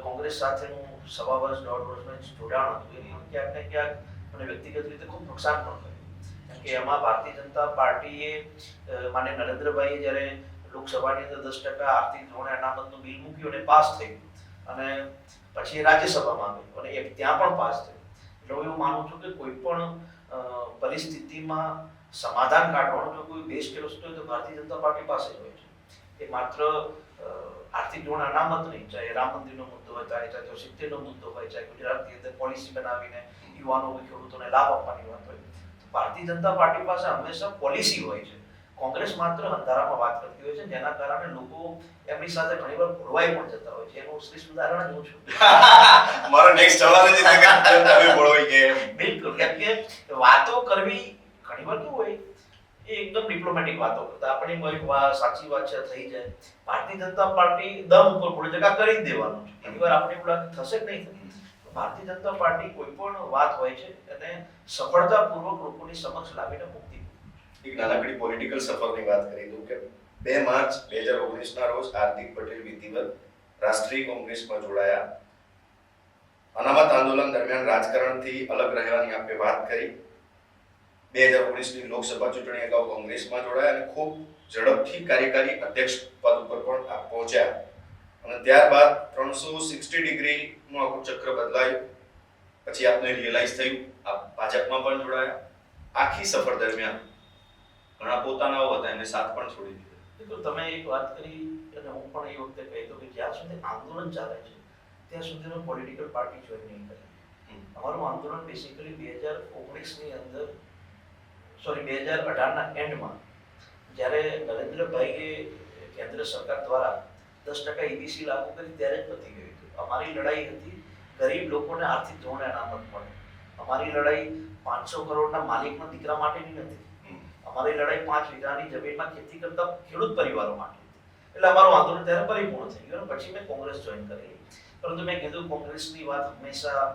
કોંગ્રેસ સાથેનું 1.25 વર્ષ 1.5 વર્ષનું જોડાણ હતું એની ક્યાંક ને ક્યાંક મને વ્યક્તિગત રીતે ખૂબ નુકસાન પણ કર્યું. કારણ કે એમાં ભારતીય જનતા પાર્ટીએ માન્ય નરેન્દ્રભાઈએ જ્યારે લોકસભાની અંદર 10% આર્થિક ધોરણે અનામતનું બિલ મૂક્યું અને પાસ થયું, અને પછી એ રાજ્યસભામાં આવ્યું અને એ ત્યાં પણ પાસ થયું. એટલે હું એવું માનું છું કે કોઈ પણ પરિસ્થિતિમાં સમાધાન કાઢવાનો જો કોઈ બેસ્ટ રસ્તો હોય તો ભારતીય જનતા પાર્ટી પાસે જ હોય છે. એ માત્ર આર્થિક ધોરણે અનામત નહીં, ચાહે રામ મંદિરનો મુદ્દો હોય, ચાહે 70નો મુદ્દો હોય, ચાહે ગુજરાતની અંદર પોલિસી બનાવીને યુવાનો હોય, ખેડૂતોને લાભ આપવાની વાત હોય, તો ભારતીય જનતા પાર્ટી પાસે હંમેશા પોલિસી હોય છે. કોંગ્રેસ માત્ર અંધારામાં વાત કરતી હોય છે, જેના કારણે લોકો એમની સાથે ઘણીવાર ભોળવાઈ પણ જતા હોય છે. એનું શ્રેષ્ઠ ઉદાહરણ હું છું. મારો નેક્સ્ટ સવાલ જ છે કે તમે ભોળવાઈ ગયા. બિલકુલ, કેમ કે વાતો કરવી ઘણીવાર કેવું હોય, એ એકદમ ડિપ્લોમેટિક વાતો કરતા આપણી કોઈ સાચી વાત છે થઈ જાય. ભારતીય જનતા પાર્ટી દમ ઉપર થોડી જગ્યા કરી જ દેવાનું છે. ઘણીવાર આપણે એવું લાગે થશે કે નહીં થશે. ભારતીય જનતા પાર્ટી કોઈ પણ વાત હોય છે અને સફળતાપૂર્વક લોકોની સમક્ષ લાવીને મૂકતી. એક નાનકડી પોલિટિકલ સફરની વાત કરી દઉં કે 2 માર્ચ 2019 ના રોજ હાર્દિક પટેલ વિધિવત રાષ્ટ્રીય કોંગ્રેસમાં જોડાયા. અનામત આંદોલન દરમિયાન રાજકારણથી અલગ રહેવાની આપણે વાત કરી. 2019ની લોકસભા ચૂંટણી અગાઉ કોંગ્રેસમાં જોડાયા અને ખૂબ ઝડપથી કાર્યકારી અધ્યક્ષ પદ ઉપર પણ પહોંચ્યા. અને ત્યારબાદ 360 ડિગ્રીનું આખું ચક્ર બદલાયું. પછી આપને રિયલાઇઝ થયું આપ ભાજપમાં પણ જોડાયા. આખી સફર દરમિયાન ઘણા પોતાનાઓ હતા, એમને સાથ પણ છોડી દીધો. તો તમે એક વાત કરી અને હું પણ એ વખતે કહેતો કે જ્યાં સુધી આંદોલન ચાલે છે ત્યાં સુધી મેં પોલિટિકલ પાર્ટી જોઈન નહીં કરી. અમારું આંદોલન બેસિકલી 2019ની અંદર 2018ના એન્ડમાં જ્યારે નરેન્દ્રભાઈએ કેન્દ્ર સરકાર દ્વારા 10% EBC લાગુ કરી ત્યારે જ પતી ગયું હતું. અમારી લડાઈ હતી ગરીબ લોકોને આર્થિક ધોરણે અનામત મળે. અમારી લડાઈ 500 કરોડના માલિકના દીકરા માટેની નથી. અમારી લડાઈ 5 વીઘાની જમીનમાં ખેતી કરતા ખેડૂત પરિવારો માટે. એટલે અમારું આંદોલન ત્યારે પરિપૂર્ણ થઈ ગયું. પછી મેં કોંગ્રેસ જોઈન કરી. પરંતુ મેં કીધું કોંગ્રેસની વાત હંમેશા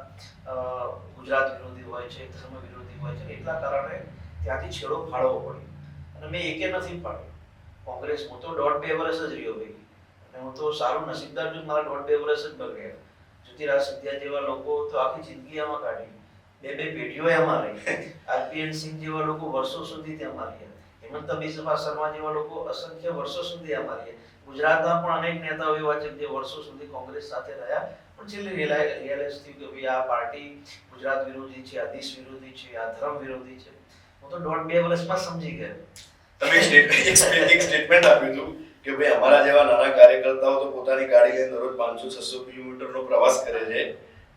ગુજરાત વિરોધી હોય છે, ધર્મ વિરોધી હોય છે, એટલા કારણે ત્યાંથી છેડો ફાળવો પડ્યો અને મેં એકે નથી પાડ્યો. કોંગ્રેસ હું તો 1.5-2 વર્ષ જ રહ્યો ભાઈ, અને હું તો સારું નસીબદાર છું, મારા 1.5-2 વર્ષ જ બગડ્યા. જ્યોતિરાજ સિંધિયા જેવા લોકો તો આખી જિંદગી આમાં કાઢી, 2 પેઢીઓ એમાં રહી. RPN સિંહ જેવા લોકો વર્ષો સુધી તેમાં રહ્યા. હેમંત બિસ્વા શર્મા જેવા લોકો અસંખ્ય વર્ષો સુધી એમાં રહ્યા. ગુજરાતના પણ અનેક નેતાઓ એવા છે જે વર્ષો સુધી કોંગ્રેસ સાથે રહ્યા, પણ છેલ્લે રિયલાઇઝ થયું કે ભાઈ આ પાર્ટી ગુજરાત વિરોધી છે, આ દેશ વિરોધી છે, આ ધર્મ વિરોધી છે. હું તો 1.5-2 વર્ષમાં સમજી ગયો. તમે એક સ્ટેટમેન્ટ આપ્યું હતું કે ભાઈ અમારા જેવા નાના કાર્યકર્તાઓ તો પોતાની ગાડી લઈને દરરોજ 500-600 કિલોમીટરનો પ્રવાસ કરે છે,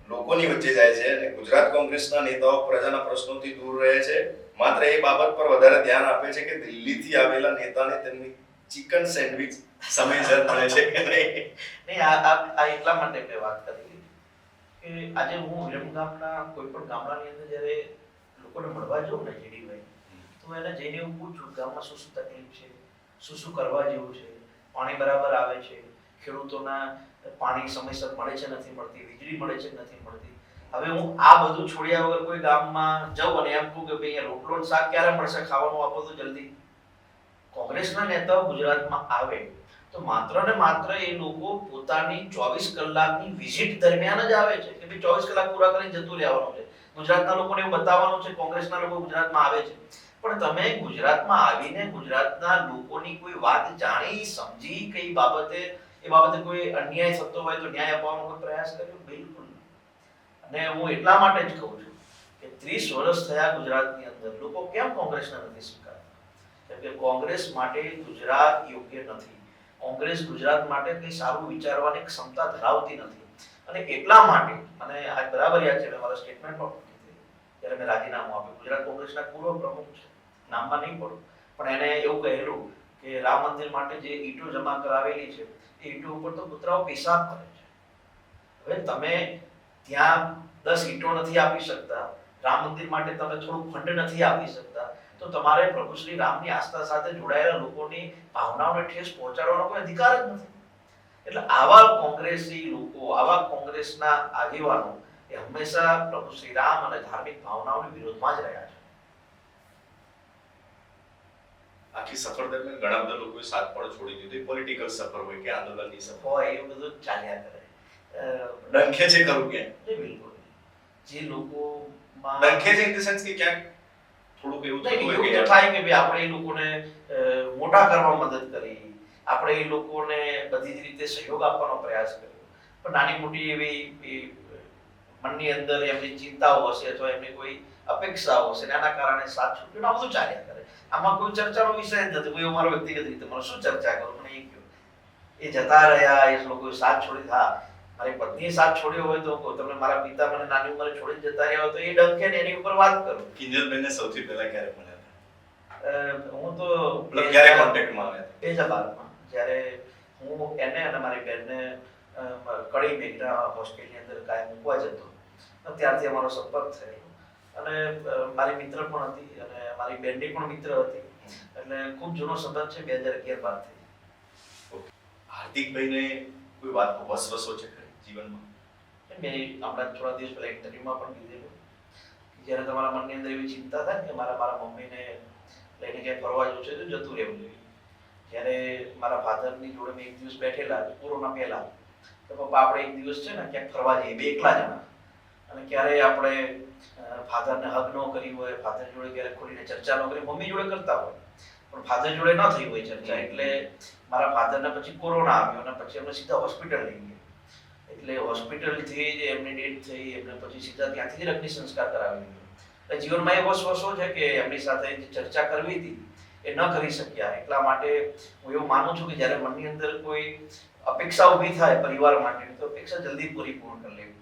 લોકોની વચ્ચે જાય છે, અને ગુજરાત કોંગ્રેસના નેતાઓ પ્રજાના પ્રશ્નોથી દૂર રહે છે. માત્ર એ બાબત પર વધારે ધ્યાન આપે છે કે દિલ્હીથી આવેલા નેતાને તેમની ચિકન સેન્ડવિચ સમયસર મળે છે કે નહીં. આ એટલા માટે મેં વાત કરી કે આજે હું વિરમગામના કોઈ પણ ગામડાની અંદર જ્યારે લોકોને મળવા જાઉં ને જેડીભાઈ, તો એને જઈને હું પૂછું ગામમાં શું શું તકલીફ છે, શું કરવા જેવું છે, પાણી બરાબર આવે છે, ખેડૂતોના પાણી સમયસર મળે છે નથી મળતી, વીજળી મળે છે નથી મળતી. હવે હું આ બધું છોડ્યા વગર કોઈ ગામમાં જાઉં અને એમ કહું કે ભાઈ રોટલો ને શાક ક્યારે મળશે, ખાવાનું આપો તો જલ્દી. કોંગ્રેસના નેતાઓ ગુજરાતમાં આવે તો માત્ર ને માત્ર એ લોકો પોતાની 24 કલાકની વિઝિટ દરમિયાન જ આવે છે કે ભાઈ 24 કલાક પૂરા કરીને જતું રહેવાનું છે. ગુજરાતના લોકોને એવું બતાવવાનું છે કોંગ્રેસના લોકો ગુજરાતમાં આવે છે. પણ તમે ગુજરાતમાં આવીને ગુજરાતના લોકોની કોઈ વાત જાણી સમજી કઈ બાબતે એ બાબતે કોઈ અન્યાય થતો હોય તો ન્યાય આપવાનો કોઈ પ્રયાસ કર્યો? બિલકુલ. અને હું એટલા માટે જ કહું છું કે 30 વર્ષ થયા ગુજરાતની અંદર લોકો કેમ કોંગ્રેસને નથી સ્વીકારતા? કેમ કે કોંગ્રેસ માટે ગુજરાત યોગ્ય નથી. કોંગ્રેસ ગુજરાત માટે કંઈ સારું વિચારવાની ક્ષમતા ધરાવતી નથી. અને એટલા માટે મને આજ બરાબર યાદ છે, મેં મારા સ્ટેટમેન્ટમાં પણ કીધું જ્યારે મેં રાજીનામું આપ્યું. ગુજરાત કોંગ્રેસના પૂર્વ પ્રમુખ છે, નામમાં નહીં પડું, પણ એને એવું કહેલું કે રામ મંદિર માટે જે ઈંટો જમા કરાવેલી છે એ ઈંટો ઉપર તો કૂતરાઓ પેશાબ કરે છે. હવે તમે ત્યાં 10 ઈંટો નથી આપી શકતા, રામ મંદિર માટે તમે થોડું ફંડ નથી આપી શકતા, તો તમારે પ્રભુ શ્રી રામની આસ્થા સાથે જોડાયેલા લોકોની ભાવનાઓને ઠેસ પહોંચાડવાનો કોઈ અધિકાર જ નથી. એટલે આવા કોંગ્રેસી લોકો, આવા કોંગ્રેસના આગેવાનો એ હંમેશા પ્રભુ શ્રી રામ અને ધાર્મિક ભાવનાઓની વિરોધમાં જ રહ્યા છે. આખી સફર દરમિયાન ઘણા બધા લોકોએ સાથ પણ છોડી દીધો. પોલિટિકલ સફર હોય કે આંદોલનની સફર હોય એવું બધું ચાલ્યા કરે. ડંખે છે ખરું કે બિલકુલ જે લોકોમાં ડંખે છે ઇન ધ સેન્સ કે ક્યાંક થોડુંક એવું થતું હોય એવું કે તો થાય કે ભાઈ આપણે એ લોકોને મોટા કરવા મદદ કરી, આપણે એ લોકોને બધી જ રીતે સહયોગ આપવાનો પ્રયાસ કર્યો, પણ નાની મોટી એવી મનની અંદર એમની ચિંતાઓ હશે અથવા એમની કોઈ અપેક્ષાઓ હશે એના કારણે સાથ છૂટ્યો, આ બધું ચાલ્યા કરે. આમાં કોઈ ચર્ચાનો વિષય જ નથી. કોઈ મારો વ્યક્તિગત રીતે મને શું ચર્ચા કરું, મને એ કહ્યું એ જતા રહ્યા, એ લોકોએ સાથ છોડી. હા, મારી પત્નીએ સાથ છોડ્યો હોય તો કહું, તમે મારા પિતા મને નાની ઉંમરે છોડીને જતા રહ્યા હોય તો એ ડંકે ને એની ઉપર વાત કરું. કિંજલબેનને સૌથી પહેલા ક્યારે મળ્યા? હું તો મતલબ ક્યારે કોન્ટેક્ટમાં આવ્યા? 2012માં જ્યારે હું એને અને મારી બેનને કડી મેઘના હોસ્ટેલની અંદર કાયમ મૂકવા જતો, ત્યારથી અમારો સંપર્ક થયેલો. અને મારી મિત્ર પણ હતી અને મારી બેનની પણ મિત્ર હતી, એટલે ખૂબ જૂનો સંબંધ છે. 2011 બાદથી. હાર્દિકભાઈને કોઈ વાતનો વસવસો છે ખરી જીવનમાં? મેં હમણાં થોડા દિવસ પહેલા ઇન્ટરવ્યુમાં પણ કીધેલું કે જ્યારે તમારા મનની અંદર એવી ચિંતા થાય કે મારા મમ્મીને લઈને ક્યાંય ફરવા જવું છે તો જતું રહેવું જોઈએ. જ્યારે મારા ફાધરની જોડે મેં એક દિવસ બેઠેલા કોરોના પહેલા, તો પપ્પા આપણે એક દિવસ છે ને ક્યાંક ફરવા જઈએ, બે એકલા જણા, અને ક્યારે આપણે ફાધરને હગ ન કરી હોય, ફાધર જોડે ક્યારે ખોલીને ચર્ચા ન કરી, મમ્મી જોડે કરતા હોય પણ ફાધર જોડે ન થઈ હોય ચર્ચા. એટલે મારા ફાધરને પછી કોરોના આવ્યો અને પછી એમને સીધા હોસ્પિટલ લઈ ગયા. એટલે હોસ્પિટલથી જ એમની ડેથ થઈ, એમને પછી સીધા ત્યાંથી જ અગ્નિ સંસ્કાર કરાવી દીધો. એટલે જીવનમાં એ વસવસો છે કે એમની સાથે જે ચર્ચા કરવી હતી એ ન કરી શક્યા. એટલા માટે હું એવું માનું છું કે જ્યારે મનની અંદર કોઈ અપેક્ષા ઊભી થાય પરિવાર માટે, તો અપેક્ષા જલ્દી પૂર્ણ કરી લેવી.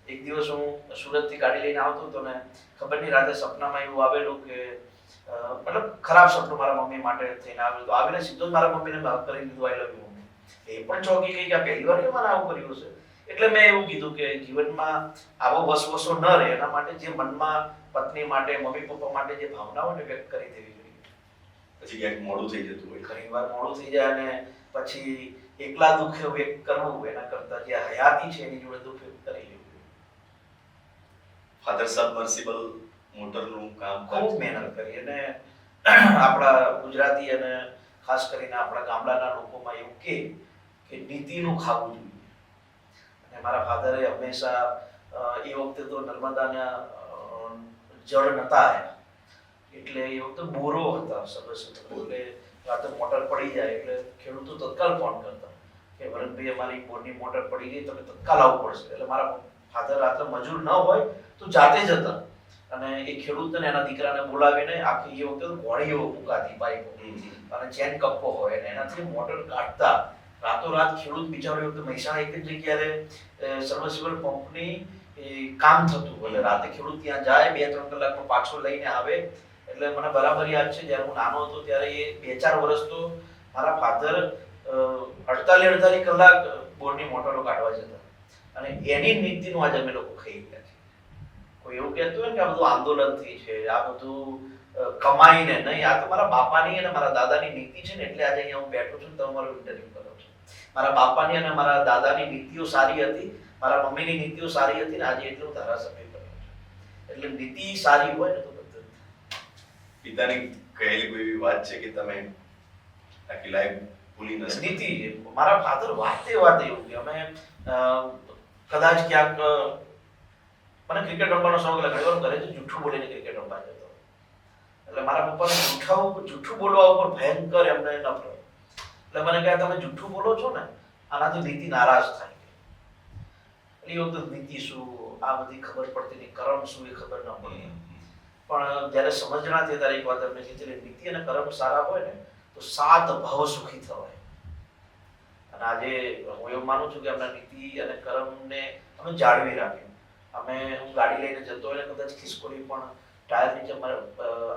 એક દિવસ હું સુરતથી ગાડી લઈને આવતો હતો ને ખબર નહીં રાતે સપનામાં એવું આવેલું કે મતલબ ખરાબ સપનું મારા મમ્મી માટે થઈને આવેલું. તો આવીને સીધો જ મારા મમ્મીને હગ કરી દીધું, આઈ લવ યુ મમ્મી. એ પણ ચોંકી ગઈ કે આ પહેલી વાર કે મારે આવું કર્યું છે. એટલે મેં એવું કીધું કે જીવનમાં આવો વસવસો ન રહે એના માટે જે મનમાં પત્ની માટે, મમ્મી પપ્પા માટે જે ભાવનાઓને વ્યક્ત કરી દેવી જોઈએ. પછી ક્યાંક મોડું થઈ જતું હોય, ઘણી વાર મોડું થઈ જાય અને પછી એકલા દુઃખ વ્યક્ત કરવું એના કરતા જે હયાતી છે એની જોડે દુઃખ વ્યક્ત કરી લેવું. ફાધર સબમર્સિબલ મોટરનું કામ ખૂબ મહેનત કરી અને આપણા ગુજરાતી અને ખાસ કરીને આપણા ગામડાના લોકોમાં એવું કે નીતિનું ખાવું જોઈએ. અને મારા ફાધરે હંમેશા એ વખતે તો નર્મદાના જળ નતા આવ્યા, એટલે એ વખતે બોરો હતા સરસ. એટલે રાતે મોટર પડી જાય એટલે ખેડૂતો તત્કાલ ફોન કરતા કે ભરતભાઈ અમારી બોરની મોટર પડી ગઈ, તમે તત્કાલ આવવું પડશે. એટલે મારા ફાધર રાત્રે મજૂર ન હોય તો જાતે જ હતા અને એ ખેડૂતને એના દીકરાને બોલાવીને આખી એ વખતે ઘોડીઓ મુકાતી પાઇપો અને ચેન કપ્પો હોય અને એનાથી મોટર કાઢતા. રાતોરાત ખેડૂત બિચારો વખતે મહેસાણા એક જ જગ્યાએ સબમર્સિબલ પંપની કામ થતું. એટલે રાતે ખેડૂત ત્યાં જાય, 2-3 કલાકમાં પાછો લઈને આવે. એટલે મને બરાબર યાદ છે જ્યારે હું નાનો હતો ત્યારે એ 2-4 વર્ષ તો મારા ફાધર 48 કલાક બોરની મોટરો કાઢવા જતા અને એની નીતિનું આજે અમે લોકો ખાઈ ગયા છે. કોઈ એવું કહેતું હોય ને કે આ બધું આંદોલનથી છે, આ બધું કમાઈને નહીં, આ તો મારા બાપાની અને મારા દાદાની નીતિ છે ને એટલે આજે અહીંયા હું બેઠો છું ને તમે મારો ઇન્ટરવ્યુ કરો છો. મારા બાપાની અને મારા દાદાની નીતિઓ સારી હતી, મારા મમ્મીની નીતિઓ સારી હતી ને આજે એટલું ધારાસભ્ય કર્યો છે. એટલે નીતિ સારી હોય ને તો બધું. પિતાની કહેલી કોઈ એવી વાત છે કે તમે આખી લાઈફ ભૂલી ન શકો? નીતિ મારા ફાધર વાતે એવું કે અમે કદાચ ક્યાંક મને ક્રિકેટ રમવાનો શોખ, એટલે ઘણી વાર ઘરે જ જૂઠું બોલીને ક્રિકેટ રમવા જતો. એટલે મારા પપ્પાને જૂઠું બોલવા ઉપર ભયંકર એમને નફરત. એટલે મને કહે તમે જૂઠું બોલો છો ને આનાથી નીતિ નારાજ થાય. એટલે એ વખતે નીતિ શું આ બધી ખબર પડતી નહીં, કર્મ શું એ ખબર ન પડતી. પણ જ્યારે સમજણા થઈ ત્યારે એક વાત એમને કીધી, નીતિ અને કર્મ સારા હોય ને તો 7 ભાવ સુખી થવાય. અને આજે હું એવું માનું છું કે આપણા નીતિ અને કર્મને અમે જાળવી રાખ્યું. હું ગાડી લઈને જતો હોય ને કદાચ ખિસકોલી પણ ટાયર નીચે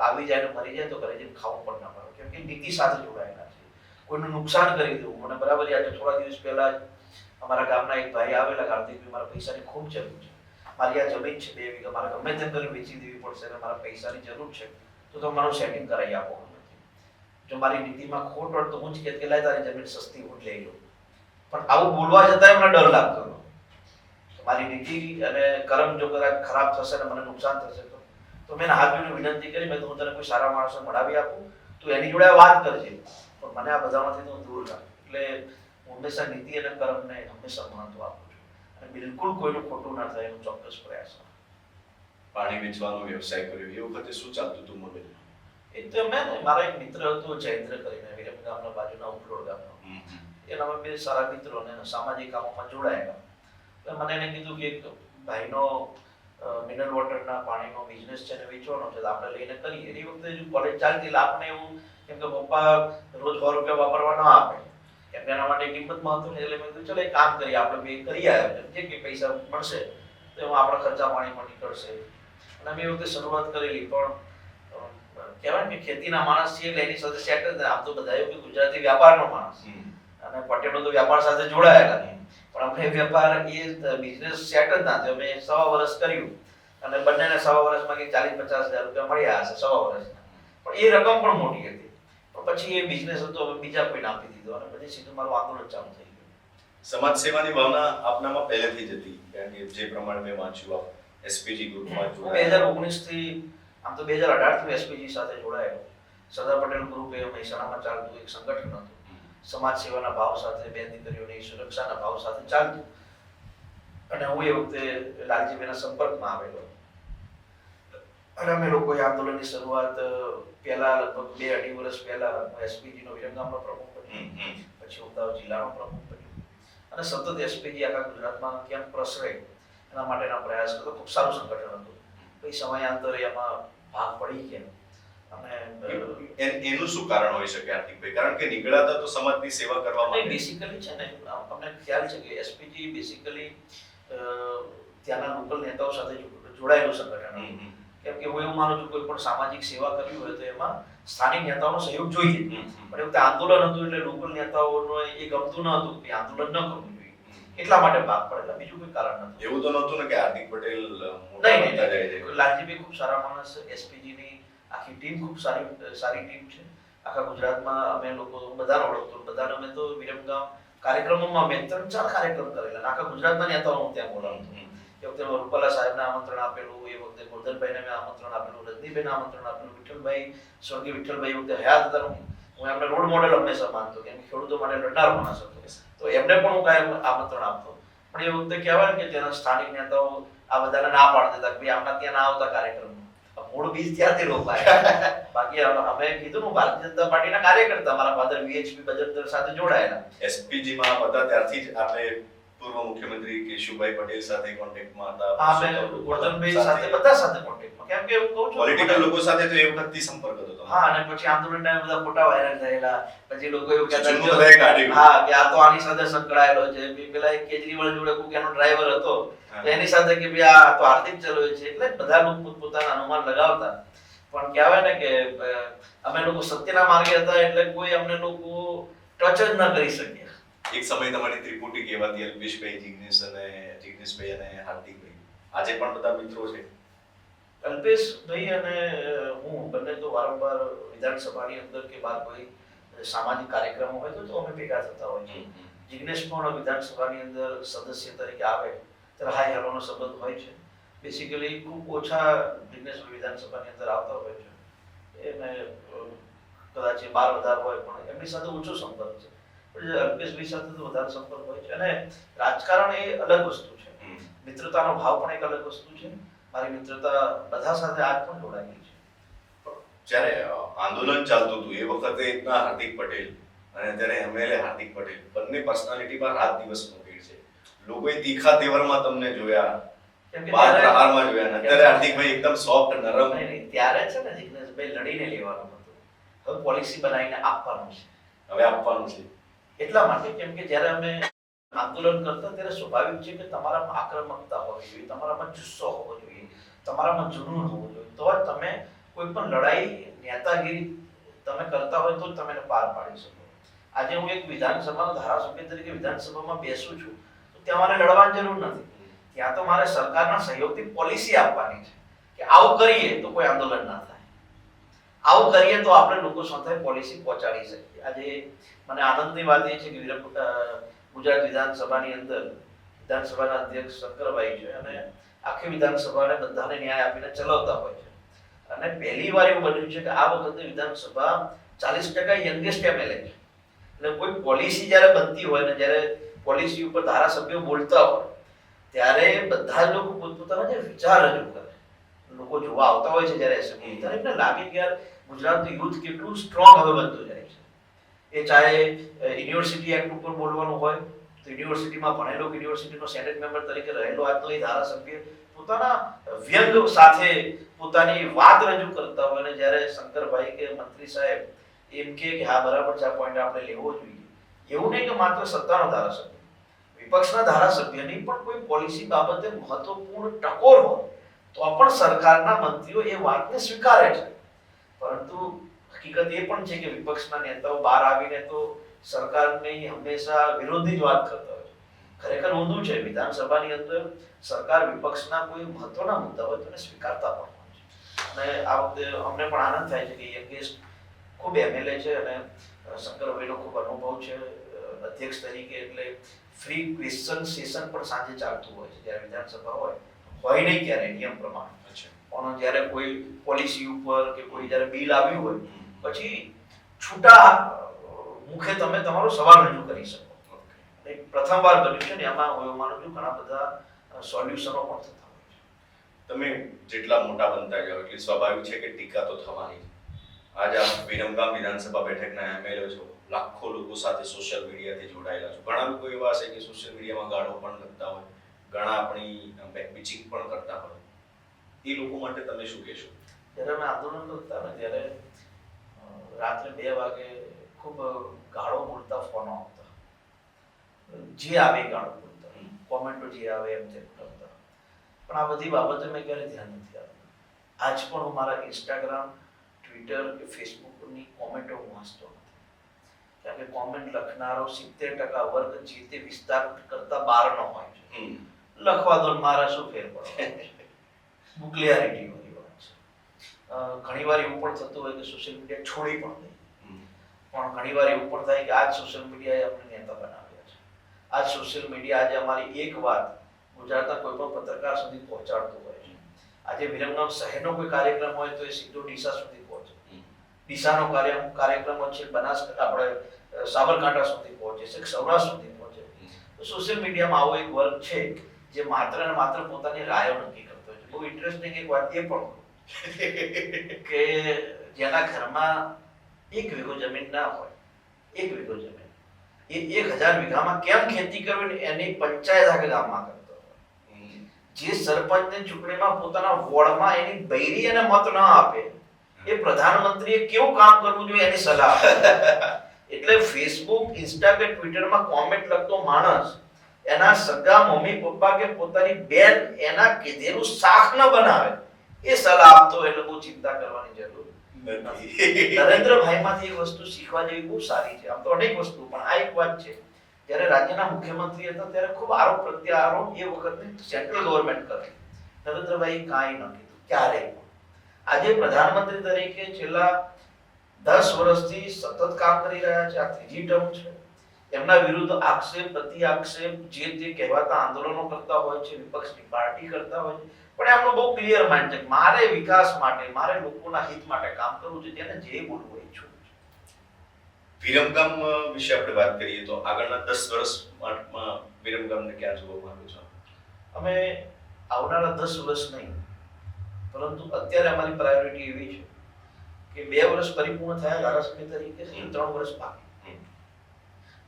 આવી જાય ને મરી જાય તો ઘરે જઈને ખાવું પણ ના પડે, કેમ કે નીતિ સાથે જોડાયેલા છે. કોઈનું નુકસાન કરી દેવું, મને બરાબર યાદ છે, થોડા દિવસ પહેલા જ અમારા ગામના એક ભાઈ આવેલા, કાર્તિકભાઈ મારા પૈસાની ખૂબ જરૂર છે, મારી આ જમીન છે 2 વીઘા, મારે ગમે તેમ કરી વેચી દેવી પડશે અને મારા પૈસાની જરૂર છે, તો તમારું સેટિંગ કરાવી આપો. જો મારી નીતિમાં ખોટ હોય તો હું જ કે લાય તારી જમીન સસ્તી હું લઈ લઉં, પણ આવું બોલવા જતાં મને ડર લાગતો હતો. મારી નીતિ અને કર્મ જો કદાચ ખરાબ થશે ને મને નુકસાન થશે તો મેં હાથ જોડીને વિનંતી કરી, મેં તો હું તને કોઈ સારા માણસને મળાવી આપું, તું એની જોડે વાત કરજે, પણ મને આ બધામાંથી હું દૂર રાખ. એટલે હું હંમેશા નીતિ અને કર્મને હંમેશા મહત્વ આપું છું અને બિલકુલ કોઈનું ખોટું ના થાય એનો ચોક્કસ પ્રયાસ. પાણી વેચવાનો વ્યવસાય કર્યો એ વખતે શું ચાલતું હતું મગજ? એ તો મારા એક મિત્ર હતો જયેન્દ્ર કરીને, વિરમગામના બાજુના ઉખલોડ ગામનો, એના અમે 2 સારા મિત્રો અને સામાજિક કામોમાં જોડાયેલા. મને એને કીધું કે એક ભાઈનો મિનરલ વોટરના પાણીનો બિઝનેસ છે ને વેચવાનો છે, તો આપણે લઈને કરીએ. એ વખતે જો કોલેજ ચાલતી એટલે આપણે એવું, કેમ કે પપ્પા રોજ 100 રૂપિયા વાપરવા ના આપે, એમ એના માટે કિંમતમાં હતું ને, એટલે મેં કીધું ચલો એક કામ કરીએ, આપણે 2 કરી આવ્યા, જે કંઈ પૈસા મળશે તો એમાં આપણા ખર્ચા પાણીમાં નીકળશે. અને મેં એ વખતે શરૂઆત કરેલી, પણ કહેવાય ને ખેતીના માણસ છીએ એટલે એની સાથે સેટ જ. આમ તો બધા એવું કે ગુજરાતી વ્યાપારનો માણસ અને પટેલો તો વ્યાપાર સાથે જોડાયેલા નહીં, પણ આપણે વેપાર એ બિઝનેસ સેટ જ ના થયો. મેં 1.25 વર્ષ કર્યું અને બંનેને 1.25 વર્ષમાં કે 40-50 હજાર રૂપિયા મળ્યા હશે 1.25 વર્ષના, પણ એ રકમ પણ મોટી હતી. પણ પછી એ બિઝનેસ હતો હવે બીજા કોઈને આપી દીધો અને પછી સીધું મારું આંદોલન ચાલુ થઈ ગયું. સમાજ સેવાની ભાવના આપનામાં પહેલેથી જ હતી, કારણ કે જે પ્રમાણે મેં વાંચ્યું આપ એસપીજી ગ્રુપમાં જોડાયા. 2019 થી, આમ તો 2018 થી એસપીજી સાથે જોડાયેલો. સરદાર પટેલ ગ્રુપ એ મહેસાણામાં ચાલતું એક સંગઠન હતું, સમાજ સેવાના ભાવ સાથે, 2 દીકરીઓની સુરક્ષાના ભાવ સાથે ચાલતું. અને હું એ વખતે લાલજીભાઈના સંપર્કમાં આવેલો અને અમે લોકોએ આંદોલનની શરૂઆત પહેલા લગભગ 2-2.5 વર્ષ પહેલા એસપીજીનો વિરમગામનો પ્રમુખ બન્યો, પછી અમદાવાદ જિલ્લાનો પ્રમુખ બન્યો અને સતત એસપીજી આખા ગુજરાતમાં કેમ પ્રસરે એના માટેના પ્રયાસ કરતો. ખૂબ સારું સંગઠન હતું. પછી સમયાંતરે એમાં ભાગ પડી ગયા. અને એનું શું કારણ હોઈ શકે હાર્દિકભાઈ? કારણ કે નીકળ્યા તો સમાજની સેવા કરવા માટે. બેસિકલી છે ને, અમને ખ્યાલ છે કે એસપીજી બેસિકલી ત્યાંના લોકલ નેતાઓ સાથે જોડાયેલું સંગઠન. કેમ કે હું એવું માનું છું કોઈ પણ સામાજિક સેવા કરવી હોય તો એમાં સ્થાનિક નેતાઓનો સહયોગ જોઈએ. પણ એ વખતે આંદોલન હતું એટલે લોકલ નેતાઓનો એ ગમતું ન હતું કે આંદોલન ન કરવું જોઈએ, એટલા માટે ભાગ પડેલા, બીજું કોઈ કારણ નથી. એવું તો નહોતું ને કે હાર્દિક પટેલ નહીં, લાલજીભાઈ ખૂબ સારા માણસ. એસપીજીની આખી ટીમ ખૂબ સારી ટીમ છે. આખા ગુજરાતમાં અમે લોકો બધાને ઓળખતો, બધાને અમે તો વિરમગામ કાર્યક્રમોમાં મેં 3-4 કાર્યક્રમ કરેલા, આખા ગુજરાતના નેતાઓ હું ત્યાં બોલાવતો. એ વખતે રૂપાલા સાહેબને આમંત્રણ આપેલું, એ વખતે ગોરધનભાઈને મેં આમંત્રણ આપેલું, રજનીભાઈને આમંત્રણ આપેલું, વિઠ્ઠલભાઈ, સ્વર્ગીય વિઠ્ઠલભાઈ વખતે હયાત હતા, હું એમને રોલ મોડેલ હંમેશા માનતો, કેમ કે ખેડૂતો માટે લડનાર માણસ હતો, તો એમને પણ હું કાંઈ આમંત્રણ આપતો. પણ એ વખતે કહેવાય ને કે તેના સ્થાનિક નેતાઓ આ બધાને ના પાડી દેતા કે ભાઈ આમના ત્યાં ના આવતા કાર્યક્રમમાં. મૂળ બીજ ત્યાંથી રોપાયા. બાકી અમે કીધું હું ભારતીય જનતા પાર્ટીના કાર્યકર્તા, મારા ફાધર વીએચપી બજરંગ સાથે જોડાયેલા. એસપીજીમાં હતા ત્યારથી જ આપણે પૂર્વ મુખ્યમંત્રી કેશુભાઈ પટેલ સાથે કોન્ટેક્ટમાં હતા. હા, મેં ગોરધનભાઈ સાથે બધા સાથે કોન્ટેક્ટમાં, કેમ કે હું કહું છું પોલિટિકલ લોકો સાથે તો એ વખતથી સંપર્ક હતો. હા, અને પછી આંદોલનના બધા ફોટા વાયરલ થયેલા. પછી લોકો એવું કહેતા હા કે આ તો આની સાથે સંકળાયેલો છે. પેલા એક કેજરીવાલ જોડે કોઈ એનો ડ્રાઈવર હતો, તો એની સાથે કે ભાઈ આ તો હાર્દિક ચલાવે છે. એટલે બધા લોકો પોતાના અનુમાન લગાવતા. પણ કહેવાય ને કે અમે લોકો સત્યના માર્ગે હતા એટલે કોઈ અમને લોકો ટચ જ ન કરી શક્યા. એક સમય તમારી ત્રિપુટી કહેવાતી, અલ્પેશભાઈ, જિગ્નેશભાઈ અને હાર્દિકભાઈ. આજે પણ બધા મિત્રો છે. અલ્પેશભાઈ અને હું બંને તો વારંવાર વિધાનસભાની અંદર કે બહાર કોઈ સામાજિક કાર્યક્રમો હોય તો અમે ભેગા થતા હોય છે. જિગ્નેશ પણ વિધાનસભાની અંદર સદસ્ય તરીકે આવે ત્યારે હાઈ હેલોનો સંબંધ હોય છે. બેસિકલી ખૂબ ઓછા જિગ્નેશ વિધાનસભાની અંદર આવતા હોય છે. એને કદાચ 12 હોય પણ એમની સાથે ઓછો સંપર્ક છે. અલ્પેશભાઈ સાથે તો વધારે સંપર્ક હોય છે. અને રાજકારણ એ અલગ વસ્તુ છે, મિત્રતાનો ભાવ પણ એક અલગ વસ્તુ છે. મારી મિત્રતા બધા સાથે આજ પણ જોડાયેલી છે. જ્યારે આંદોલન ચાલતું હતું એ વખતે ઇતના હાર્દિક પટેલ અને અત્યારે એમએલએ હાર્દિક પટેલ બંને પર્સનાલિટીમાં રાત દિવસનો ભેદ છે. લોકોએ તીખા તેવરમાં તમને જોયા, બાદ પ્રહારમાં જોયા, અત્યારે હાર્દિકભાઈ એકદમ સોફ્ટ નરમ. ત્યારે છે ને જિગ્નેશભાઈ લડીને લેવાનું હતું, હવે પોલિસી બનાવીને આપવાનું છે. હવે આપવાનું છે એટલા માટે કેમ કે જ્યારે અમે આંદોલન કરતા ત્યારે સ્વાભાવિક છે કે તમારામાં આક્રમકતા હોવી જોઈએ, તમારામાં જુસ્સો હોવો જોઈએ, તમારામાં જુનૂન હોવું જોઈએ, તો જ તમે કોઈ પણ લડાઈ નેતાગીરી તમે કરતા હોય તો જ તમે એને પાર પાડી શકો. આજે હું એક વિધાનસભાનો ધારાસભ્ય તરીકે વિધાનસભામાં બેસું છું તો ત્યાં મારે લડવાની જરૂર નથી. ત્યાં તો મારે સરકારના સહયોગથી પોલિસી આપવાની છે કે આવું કરીએ તો કોઈ આંદોલન ના થાય, આવું કરીએ તો આપણે લોકો સાથે પોલિસી પહોંચાડી શકીએ. આજે મને આનંદની વાત એ છે કે ગુજરાત વિધાનસભાની અંદર વિધાનસભાના અધ્યક્ષ શંકરભાઈ છે અને આખી વિધાનસભાને બધાને ન્યાય આપીને ચલાવતા હોય છે. અને પહેલી વાર એવું બન્યું છે કે આ વખતે વિધાનસભા 40% યંગેસ્ટ એમએલએ છે. એટલે કોઈ પોલિસી જ્યારે બનતી હોય ને જ્યારે પોલિસી ઉપર ધારાસભ્યો બોલતા હોય ત્યારે બધા જ લોકો પોતપોતાના જે વિચાર રજૂ કરે, લોકો જોવા આવતા હોય છે જ્યારે એસેમ્બલી, ત્યારે એમને લાગે કે યાર ગુજરાતનું યુથ કેટલું સ્ટ્રોંગ હવે બનતું જાય છે. એ ચાહે યુનિવર્સિટી એક્ટ ઉપર બોલવાનું હોય તો યુનિવર્સિટીમાં ભણેલો યુનિવર્સિટીનો સેનેટ મેમ્બર તરીકે રહેલો આજનો એ ધારાસભ્ય પોતાના વ્યંગ સાથે પોતાની વાત રજૂ કરતા હોય, અને જ્યારે શંકરભાઈ કે મંત્રી સાહેબ એમ કે હા બરાબર છે, આ પોઈન્ટ આપણે લેવો જોઈએ. એવું નહીં કે માત્ર સત્તાનો ધારાસભ્ય, વિપક્ષના ધારાસભ્યની પણ કોઈ પોલિસી બાબતે મહત્વપૂર્ણ ટકોર હોય તો પણ સરકારના મંત્રીઓ એ વાતને સ્વીકારે છે. પરંતુ હકીકત એ પણ છે કે વિપક્ષના નેતાઓ બહાર આવીને તો સરકારની હંમેશા વિરોધી જ વાત કરતા હોય છે. ખરેખર ઊંધું છે. વિધાનસભાની અંદર સરકાર વિપક્ષના કોઈ મહત્વના મુદ્દા હોય તો એને સ્વીકારતા પણ હોય છે. અને આ વખતે અમને પણ આનંદ થાય છે કે યંગેસ્ટ ખૂબ એમએલએ છે અને શંકરભાઈનો ખૂબ અનુભવ છે અધ્યક્ષ તરીકે. એટલે ફ્રી ક્વેશ્ચન સેશન પણ સાંજે ચાલતું હોય છે જ્યારે વિધાનસભા હોય નહીં ત્યારે નિયમ પ્રમાણે. પણ જ્યારે કોઈ પોલિસી ઉપર કે કોઈ જ્યારે બિલ આવ્યું હોય પછી છૂટા મુખે તમે તમારો સવાલ રજૂ કરી શકો. પ્રથમવાર બન્યું છે ને એમાં હું એવું માનું છું ઘણા બધા સોલ્યુશનો પણ થતા હોય છે. તમે જેટલા મોટા બનતા જાઓ એટલે સ્વાભાવિક છે કે ટીકા તો થવાની. આજે આ વિરમગામ વિધાનસભા બેઠકના એમએલએ છો, લાખો લોકો સાથે સોશિયલ મીડિયાથી જોડાયેલા છો. ઘણા લોકો એવા છે કે સોશિયલ મીડિયામાં ગાળો પણ લખતા હોય, ઘણા આપણી બેકપિચિંગ પણ કરતા હોય. એ લોકો માટે તમે શું કહેશો? જ્યારે અમે આંદોલન કરતા ને ત્યારે રાત્રે 2 વાગે ખૂબ ગાળો બોલતા ફોનો આવતા, જે આવે ગાળો બોલતા, કોમેન્ટો જે આવે એમ તેમ કરતા. પણ આ બધી બાબતે મેં ક્યારે ધ્યાન નથી આપ્યું. આજ પણ હું મારા ઇન્સ્ટાગ્રામ, ટ્વિટર કે ફેસબુકની કોમેન્ટો હું વાંચતો નથી. કારણ કે કોમેન્ટ લખનારો 70% વર્ગ જે તે વિસ્તાર કરતા બહારનો હોય છે. લખવા દો, મારા શું ફેર પડે. ક્લિયરિટી વાળી વાત છે. ઘણીવાર એવું પણ થતું હોય કે સોશિયલ મીડિયા છોડી પણ દે, પણ ઘણીવાર એવું પણ થાય કે આજ સોશિયલ મીડિયાએ અમને નેતા બનાવ્યા છે. આજ સોશિયલ મીડિયા આજે અમારી એક વાત ગુજરાતના કોઈ પણ પત્રકાર સુધી પહોંચાડતું હોય છે. આજે વિરમગામ શહેરનો કોઈ કાર્યક્રમ હોય તો એ સીધો ડીસા સુધી પહોંચે. ડીસાનો કાર્યક્રમ છે બનાસકાંઠા, આપણે સાબરકાંઠા સુધી પહોંચે છે, સૌરાષ્ટ્ર સુધી પહોંચે. તો સોશિયલ મીડિયામાં આવો એક વર્ગ છે જે માત્ર ને માત્ર પોતાની રાયો નક્કી કરતો હોય છે. બહુ ઇન્ટરેસ્ટિંગ એક વાત એ પણ કે જેના ઘરમાં 1 વીઘો જમીન ના હોય, 1 વીઘો જમીન, એ 1000 વીઘામાં કેમ ખેતી કરવી એની પંચાયત આખા ગામમાં કરતો હોય. જે સરપંચની ચૂંટણીમાં પોતાના વોર્ડમાં એની બૈરી એને મત ન આપે, એ પ્રધાનમંત્રીએ કેવું કામ કરવું જોઈએ એની સલાહ આપે. એટલે ફેસબુક, ઇન્સ્ટા કે ટ્વિટરમાં કોમેન્ટ લખતો માણસ એના સગા મમ્મી પપ્પા કે પોતાની બેન એના કીધેલું શાક ન બનાવે એ સલાહ આપતો, એટલે બહુ ચિંતા કરવાની જરૂર નથી. નરેન્દ્રભાઈમાંથી એક વસ્તુ શીખવા જેવી બહુ સારી છે. આમ તો અનેક વસ્તુ, પણ આ એક વાત છે. જ્યારે રાજ્યના મુખ્યમંત્રી હતા ત્યારે ખૂબ આરોપ પ્રત્યારોપ એ વખતની સેન્ટ્રલ ગવર્નમેન્ટ કરી. નરેન્દ્રભાઈ કાંઈ ન કીધું ક્યારેય. આજે પ્રધાનમંત્રી તરીકે છેલ્લા 10 વર્ષથી સતત કામ કરી રહ્યા છે. આ 3જી ટર્મ છે. એમના વિરુદ્ધ આક્ષેપ, પ્રતિ આક્ષેપ, જે તે કહેવાતા આંદોલનો કરતા હોય છે, વિપક્ષની પાર્ટી કરતા હોય છે, પણ એમનો બહુ ક્લિયર માઇન્ડ છે મારે વિકાસ માટે, મારે લોકોના હિત માટે કામ કરવું છે. તેને જે બોલવું હોય ઈચ્છું છે. વિરમગામ વિશે આપણે વાત કરીએ તો આગળના 10 વર્ષમાં વિરમગામને ક્યાં જોવા માંગો છો? અમે આવનારા 10 વર્ષ નહીં, પરંતુ અત્યારે અમારી પ્રાયોરિટી એવી છે કે 2 વર્ષ પરિપૂર્ણ થયા ધારાસભ્ય તરીકે, 3 વર્ષ બાકી.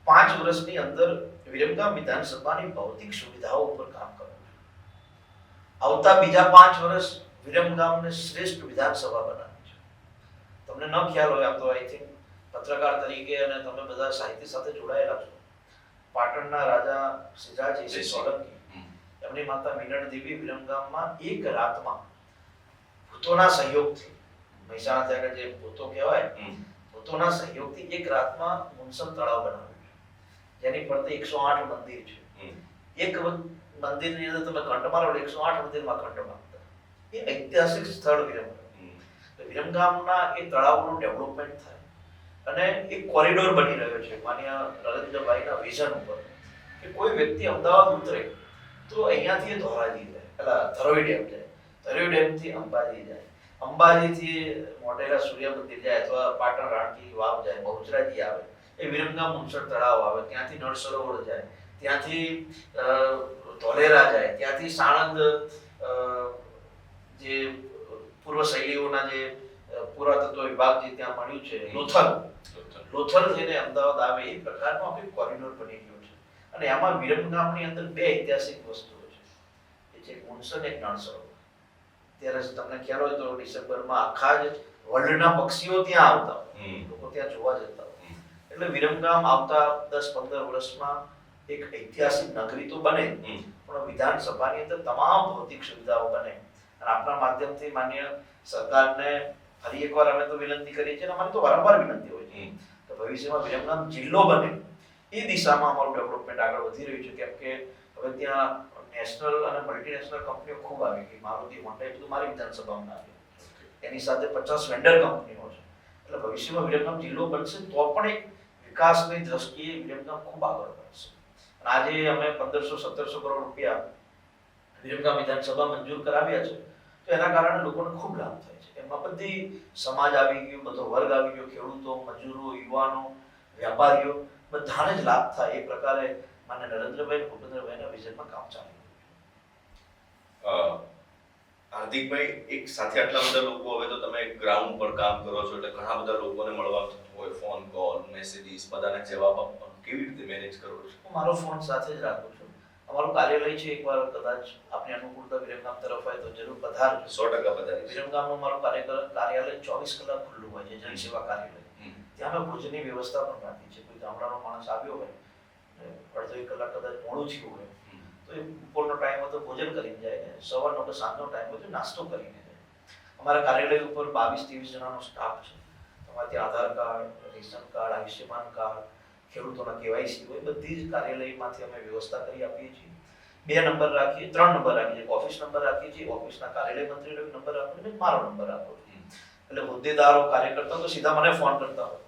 5 વર્ષની અંદર વિરમગામ વિધાનસભાની ભૌતિક સુવિધાઓ ઉપર કામ કરવું છે. આવતા બીજા 5 વર્ષ વિરમગામને શ્રેષ્ઠ વિધાનસભા બનાવવી છે. તમને ન ખ્યાલ હોય, આમ તો આઈ થિંક પત્રકાર તરીકે અને તમે બધા સાહિત્ય સાથે જોડાયેલા છો, પાટણના રાજા સિદ્ધરાજ જયસિંહ જયસિંહ. સોલંકી એમની માતા મીનળ દેવી વિરમગામમાં એક રાતમાં ભૂતોના સહયોગથી, મહેસાણા ત્યાં આગળ જે ભૂતો કહેવાય, ભૂતોના સહયોગથી એક રાતમાં મુનસન તળાવ બનાવ્યું છે, જેની ફરતે 108 મંદિર છે. એક મંદિરની અંદર તમે ઘંટ મારો એટલે 108 મંદિરમાં ઘંટ મારતા. એ ઐતિહાસિક સ્થળ વિરમગામ. તો વિરમગામના એ તળાવનું ડેવલપમેન્ટ થાય અને એક કોરિડોર બની રહ્યો છે માન્ય નરેન્દ્રભાઈના વિઝન ઉપર કે કોઈ વ્યક્તિ અમદાવાદ ઉતરે તો અહીંયાથી એ ધોરાજી જાય, પેલા ધરોઈ ડેમ જાય, ધરોઈ ડેમથી અંબાજી જાય, અંબાજીથી મોઢેરા સૂર્ય મંદિર જાય અથવા પાટણ રાણકી વાવ જાય, બહુચરાજી આવે, એ વિરમગામ મુનસર તળાવ આવે, ત્યાંથી નળ સરોવર જાય, ત્યાંથી ધોલેરા જાય, ત્યાંથી સાણંદ જે પૂર્વ શૈલીઓના જે પુરાતત્વ વિભાગ જે ત્યાં મળ્યું છે લોથલ થઈને અમદાવાદ આવે, એ પ્રકારનો આપણે કોરિડોર બની ગયો છે. અને આમાં વિરમગામની અંદર બે ઐતિહાસિક વસ્તુઓ છે, એ છે મુનસન, એક નળ સરોવર. ત્યારે તમને ખ્યાલ હોય તો ડિસેમ્બરમાં આખા જ વર્લ્ડના પક્ષીઓ ત્યાં આવતા હોય, લોકો ત્યાં જોવા જતા હોય. એટલે વિરમગામ આવતા 10-15 વર્ષમાં એક ઐતિહાસિક નગરી તો બને, પણ વિધાનસભાની અંદર તમામ ભૌતિક સુવિધાઓ બને. અને આપણા માધ્યમથી માન્ય સરકારને ફરી એકવાર અમે તો વિનંતી કરીએ છીએ, અને અમારી તો વારંવાર વિનંતી હોય છે કે ભવિષ્યમાં વિરમગામ જિલ્લો બને, એ દિશામાં અમારું ડેવલપમેન્ટ આગળ વધી રહ્યું છે. કેમ કે હવે ત્યાં નેશનલ અને મલ્ટીનેશનલ કંપનીઓ ખૂબ આવી ગઈ. મારુતિ, હોન્ડા એ બધું મારી વિધાનસભામાં આવ્યું. એની સાથે 50 વેન્ડર કંપનીઓ છે. એટલે ભવિષ્યમાં વિરમગામ જિલ્લો બનશે તો પણ એક વિકાસની દ્રષ્ટિએ વિરમગામ ખૂબ આગળ વધશે. અને આજે અમે 1500-1700 કરોડ રૂપિયા વિરમગામ વિધાનસભા મંજૂર કરાવ્યા છે, તો એના કારણે લોકોને ખૂબ લાભ થાય છે. એમાં બધી સમાજ આવી ગયો, બધો વર્ગ આવી ગયો, ખેડૂતો, મજૂરો, યુવાનો, વેપારીઓ, બધાને જ લાભ થાય એ પ્રકારે માન્ય નરેન્દ્રભાઈ, ભૂપેન્દ્રભાઈના વિઝનમાં કામ ચાલી રહ્યું છે. હાર્દિકભાઈ, એક સાથે આટલા બધા લોકો, હવે તો તમે ગ્રાઉન્ડ પર કામ કરો છો એટલે ઘણા બધા લોકોને મળવા થતું હોય, ફોન કોલ, મેસેજીસ, બધાને જવાબ આપવાનો કેવી રીતે મેનેજ કરો છો? હું મારો ફોન સાથે જ રાખું છું. અમારું કાર્યાલય છે, એકવાર કદાચ આપની અનુકૂળતા વિરમગામ તરફ હોય તો જરૂર પધારજો. 100% પધારીશ. વિરમગામનું મારું કાર્યાલય 24 કલાક ખુલ્લું હોય છે, જનસેવા કાર્યાલય. ત્યાં અમે ભોજનની વ્યવસ્થા પણ રાખી છે. કોઈ ગામડાનો માણસ આવ્યો હોય, અડધો 1 કલાક કદાચ મોડું થયું હોય, તો એ બપોરનો ટાઈમ હોય તો ભોજન કરીને જાય, ને સવારનો કે સાંજનો ટાઈમ હોય તો નાસ્તો કરીને જાય. અમારા કાર્યાલય ઉપર 22-23 જણાનો સ્ટાફ છે. તમારે ત્યાં Aadhaar card, ration card, Ayushman card, ખેડૂતોના કેવાયસી હોય, બધી જ કાર્યાલયમાંથી અમે વ્યવસ્થા કરી આપીએ છીએ. 2 નંબર રાખીએ, 3 નંબર રાખીએ, ઓફિસ નંબર રાખીએ છીએ, ઓફિસના કાર્યાલય મંત્રીનો નંબર આપો અને મારો નંબર આપો. એટલે હોદ્દેદારો, કાર્યકર્તાઓ તો સીધા મને ફોન કરતા હોય.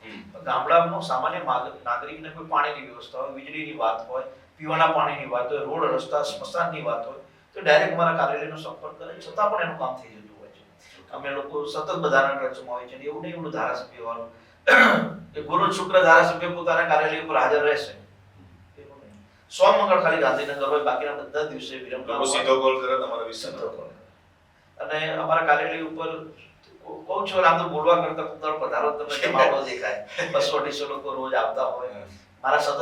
ગામડાનો સામાન્ય નાગરિકને કોઈ પાણીની વ્યવસ્થા હોય, વીજળીની વાત હોય, પીવાના પાણીની વાત હોય, રોડ રસ્તા, સ્મશાનની વાત હોય, તો ડાયરેક્ટ મારા કાર્યાલયનો સંપર્ક કરે, છતાં પણ એનું કામ થઈ જતું હોય છે. અમે લોકો સતત બધાના ટચમાં હોય છે. એવું નહીં એવું ધારાસભ્ય વાળું કે ગુરુ શુક્ર ધારાસભ્ય પોતાના કાર્યાલય ઉપર હાજર રહેશે, એવું નહીં. સોમ-મંગળ ખાલી ગાંધીનગર હોય, બાકીના બધા દિવસે વિરમગામ સીધો કોલ કરે તમારા વિસ્તારમાં. અને અમારા કાર્યાલય ઉપર કહું છું, આમ તો બોલવા કરતા તમારો પધારો તમને જમાવડો દેખાય. 200-250 લોકો રોજ આવતા હોય. મારા સતત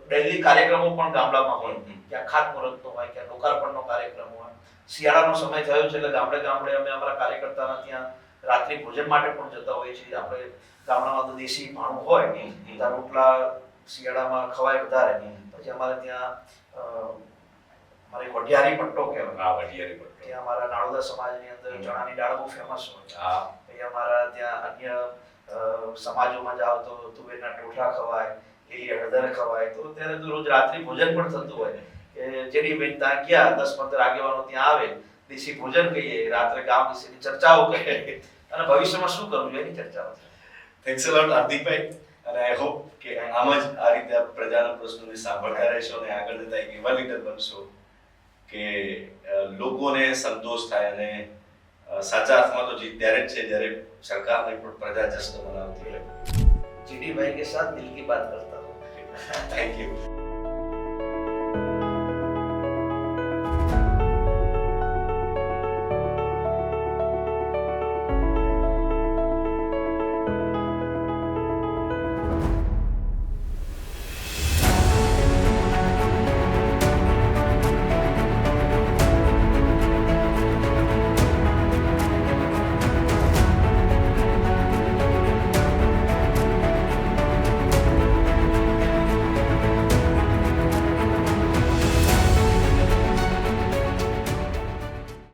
ડેલી કાર્યક્રમો પણ ગામડામાં હોય, ક્યાં ખાતમુહૂર્તનો હોય, ક્યાં લોકાર્પણનો કાર્યક્રમ હોય. શિયાળાનો સમય થયો છે એટલે ગામડે ગામડે અમે અમારા કાર્યકર્તાના ત્યાં રાત્રિ ભોજન માટે પણ જતા હોઈએ છીએ. આપણે ગામડામાં તો દેશી ભાણું હોય, ત્યાં રોટલા શિયાળામાં ખવાય વધારે. પછી અમારે ત્યાં મારી વઢિયારી પટ્ટો કહેવાય. હા, વઢિયારી પટ્ટો. ત્યાં અમારા નાળોદા સમાજની અંદર ચણાની દાળ બહુ ફેમસ હોય. હા. પછી અમારા ત્યાં અન્ય સમાજોમાં જાઓ તો તુવેરના ટોઠા ખવાય, લીલી હળદર ખવાય. તો ત્યારે તો રોજ રાત્રિ ભોજન પણ થતું હોય કે જેની બેન ત્યાં ગયા, 10-15 આગેવાનો ત્યાં આવે, દેશી ભોજન કહીએ, રાત્રે ગામ વિશેની ચર્ચાઓ કરીએ અને ભવિષ્યમાં શું કરવું જોઈએ એની ચર્ચાઓ થાય. થેન્ક્સ અ લોટ હાર્દિકભાઈ, અને આઈ હોપ કે આમ જ આ રીતે પ્રજાના પ્રશ્નોને સાંભળતા રહેશો અને આગળ જતા એક એવા લીડર બનશો કે લોકોને સંતોષ થાય. અને સાચા અર્થમાં તો જીત ત્યારે જ છે જ્યારે સરકારને પણ પ્રજા જશ્ન મનાવતી હોય. જીડી ભાઈ કે સાથ દિલ કી બાત કરતા હું. Thank you.